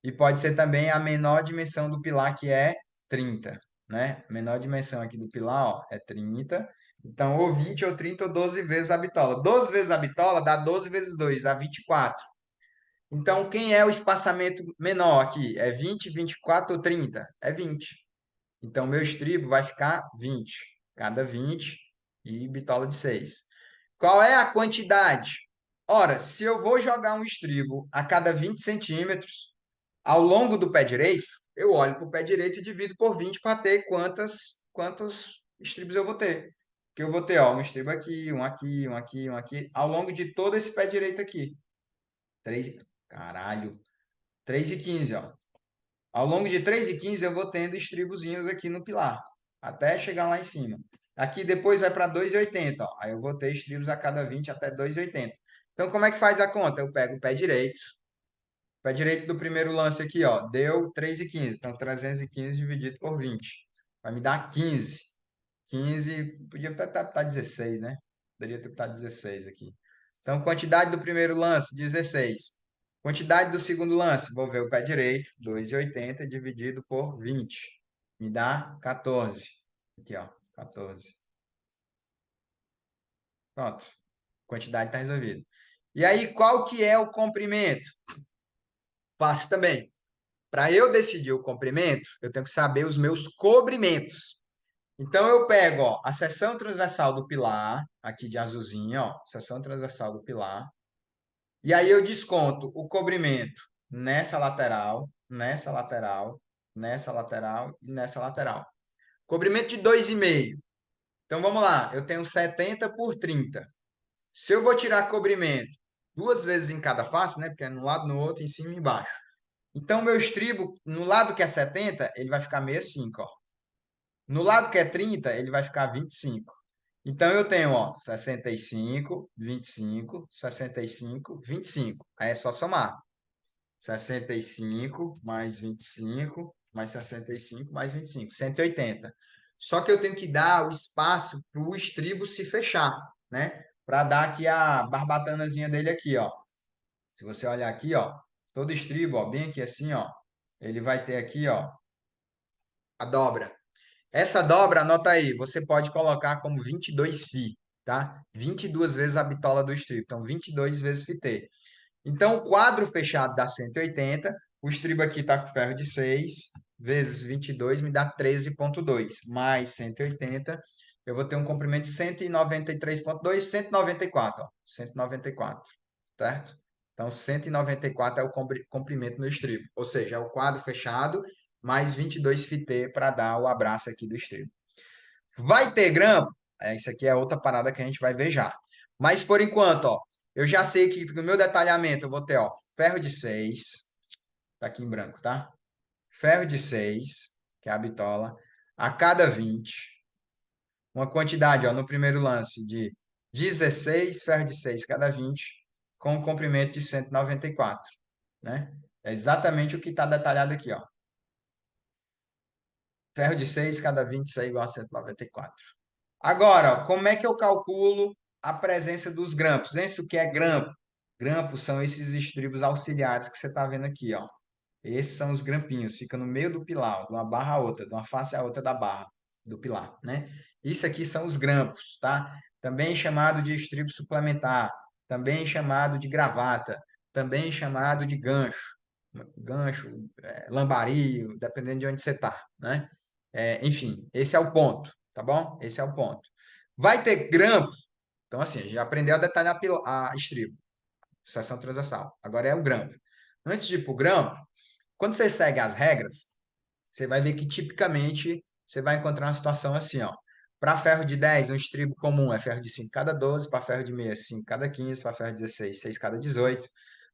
e pode ser também a menor dimensão do pilar, que é 30. né? A menor dimensão aqui do pilar, ó, é 30. Então, ou 20, ou 30, ou 12 vezes a bitola. 12 vezes a bitola dá 12 vezes 2, dá 24. Então, quem é o espaçamento menor aqui? É 20, 24 ou 30? É 20. Então, meu estribo vai ficar 20. Cada 20 e bitola de 6. Qual é a quantidade? Ora, se eu vou jogar um estribo a cada 20 centímetros ao longo do pé direito, eu olho para o pé direito e divido por 20 para ter quantos estribos eu vou ter. Que eu vou ter, ó, um estribo aqui, um aqui, um aqui, um aqui, ao longo de todo esse pé direito aqui. 3, caralho, 3 e 15, ó. Ao longo de 3 e 15 eu vou tendo estribozinhos aqui no pilar, até chegar lá em cima. Aqui depois vai para 2,80, ó. Aí eu vou ter estribos a cada 20 até 2,80. Então, como é que faz a conta? Eu pego o pé direito do primeiro lance aqui, ó, deu 3,15. Então, 315 dividido por 20. Vai me dar 15. 15, podia até estar 16, né? Poderia ter estado 16 aqui. Então, quantidade do primeiro lance, 16. Quantidade do segundo lance, vou ver o pé direito, 2,80 dividido por 20. Me dá 14. Aqui, ó, 14. Pronto. Quantidade está resolvida. E aí, qual que é o comprimento? Fácil também. Para eu decidir o comprimento, eu tenho que saber os meus cobrimentos. Então, eu pego, ó, a seção transversal do pilar, aqui de azulzinho, ó, seção transversal do pilar, e aí eu desconto o cobrimento nessa lateral, nessa lateral, nessa lateral e nessa lateral. Cobrimento de 2,5. Então, vamos lá, eu tenho 70 por 30. Se eu vou tirar cobrimento duas vezes em cada face, né, porque é no lado, no outro, em cima e embaixo. Então, meu estribo, no lado que é 70, ele vai ficar 65, ó. No lado que é 30, ele vai ficar 25. Então, eu tenho, ó, 65, 25, 65, 25. Aí é só somar. 65 mais 25, mais 65, mais 25. 180. Só que eu tenho que dar o espaço para o estribo se fechar, né? Para dar aqui a barbatanazinha dele aqui, ó. Se você olhar aqui, ó, todo estribo, ó, bem aqui assim, ó, ele vai ter aqui, ó, a dobra. Essa dobra, anota aí, você pode colocar como 22 φ, tá? 22 vezes a bitola do estribo. Então, 22 vezes φt. Então, o quadro fechado dá 180. O estribo aqui está com ferro de 6 vezes 22 me dá 13,2. Mais 180, eu vou ter um comprimento de 193,2, 194, ó. 194, certo? Então, 194 é o comprimento no estribo. Ou seja, é o quadro fechado mais 22 φt para dar o abraço aqui do estribo. Vai ter grampo? Isso aqui é outra parada que a gente vai ver já. Mas por enquanto, ó, eu já sei que no meu detalhamento eu vou ter, ó, ferro de 6, tá aqui em branco, tá? Ferro de 6, que é a bitola, a cada 20. Uma quantidade, ó, no primeiro lance de 16 ferro de 6 cada 20, com um comprimento de 194, né? É exatamente o que está detalhado aqui, ó. Ferro de 6 cada 20, isso é igual a 194. Agora, ó, como é que eu calculo a presença dos grampos? Isso que é grampo? Grampos são esses estribos auxiliares que você está vendo aqui, ó. Esses são os grampinhos, fica no meio do pilar, ó, de uma barra a outra, de uma face a outra da barra do pilar, né? Isso aqui são os grampos, tá? Também chamado de estribo suplementar, também chamado de gravata, também chamado de gancho, gancho, lambari, dependendo de onde você está, né? Enfim, esse é o ponto, tá bom? Esse é o ponto. Vai ter grampo. Então, assim, a gente já aprendeu a detalhar a estribo, seção transversal. Agora é o grampo. Antes de ir para o grampo, quando você segue as regras, você vai ver que tipicamente você vai encontrar uma situação assim, ó. Para ferro de 10, um estribo comum é ferro de 5 cada 12, para ferro de meia, 5 cada 15, para ferro de 16, 6 cada 18,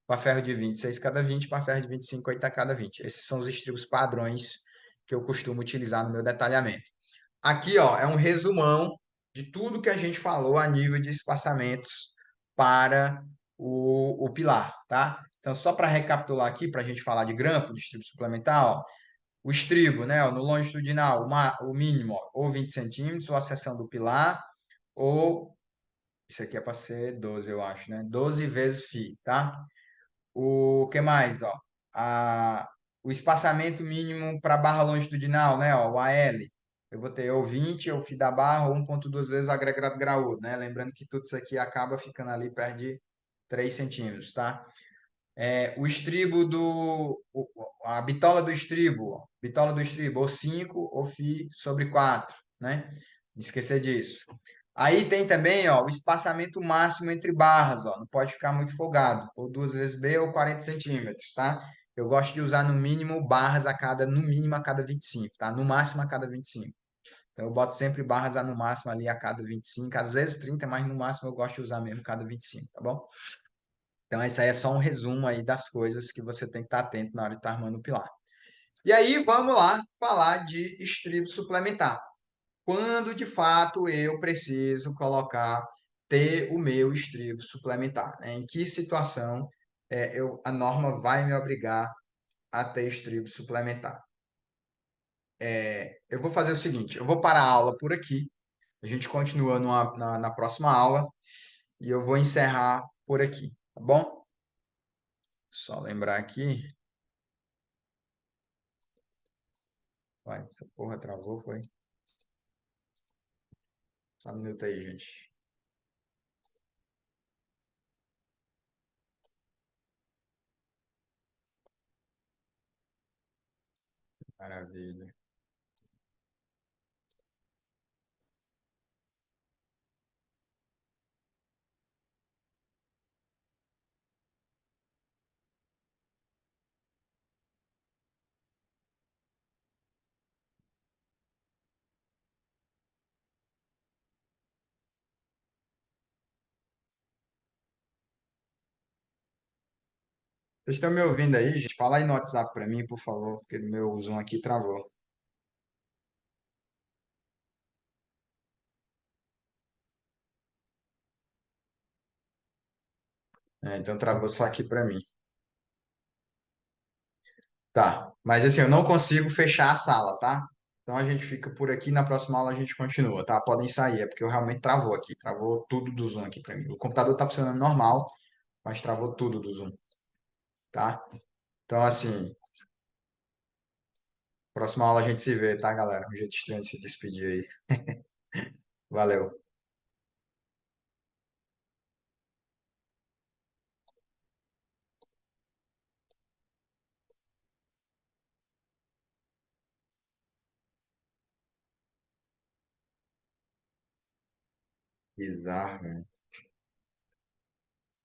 para ferro de 20, 6 cada 20, para ferro de 25, 8 a cada 20. Esses são os estribos padrões que eu costumo utilizar no meu detalhamento. Aqui, ó, é um resumão de tudo que a gente falou a nível de espaçamentos para o pilar, tá? Então, só para recapitular aqui, para a gente falar de grampo, de estribo suplementar, ó, o estribo, né, ó, no longitudinal, o mínimo, ó, ou 20 centímetros, ou a seção do pilar, ou, isso aqui é para ser 12, eu acho, né? 12 vezes φ, tá? O que mais, ó? O espaçamento mínimo para barra longitudinal, né, ó, o AL, eu vou ter ou 20, ou φ da barra, ou 1,2 vezes o agregado graúdo, né? Lembrando que tudo isso aqui acaba ficando ali perto de 3 centímetros, tá? O estribo a bitola do estribo, ou 5 ou φ sobre 4, né? Não esquecer disso. Aí tem também, ó, o espaçamento máximo entre barras, ó, não pode ficar muito folgado, ou 2 vezes B ou 40 centímetros, tá? Eu gosto de usar no mínimo barras no mínimo a cada 25, tá? No máximo a cada 25. Então eu boto sempre barras no máximo ali a cada 25, às vezes 30, mas no máximo eu gosto de usar mesmo cada 25, tá bom? Então, esse aí é só um resumo aí das coisas que você tem que estar atento na hora de estar armando o pilar. E aí, vamos lá falar de estribo suplementar. Quando, de fato, eu preciso ter o meu estribo suplementar, né? Em que situação a norma vai me obrigar a ter estribo suplementar? Eu vou fazer o seguinte, eu vou parar a aula por aqui, a gente continua na próxima aula e eu vou encerrar por aqui, tá bom? Só lembrar aqui. Vai, essa porra travou, foi? Só um minuto aí, gente. Maravilha. Vocês estão me ouvindo aí, gente? Fala aí no WhatsApp para mim, por favor, porque o meu Zoom aqui travou. Então travou só aqui para mim. Tá, mas assim, eu não consigo fechar a sala, tá? Então a gente fica por aqui, na próxima aula a gente continua, tá? Podem sair, é porque eu realmente travou aqui, travou tudo do Zoom aqui para mim. O computador tá funcionando normal, mas travou tudo do Zoom, tá? Então assim, próxima aula a gente se vê, tá, galera? Um jeito estranho de se despedir aí. Valeu. Bizarro, velho.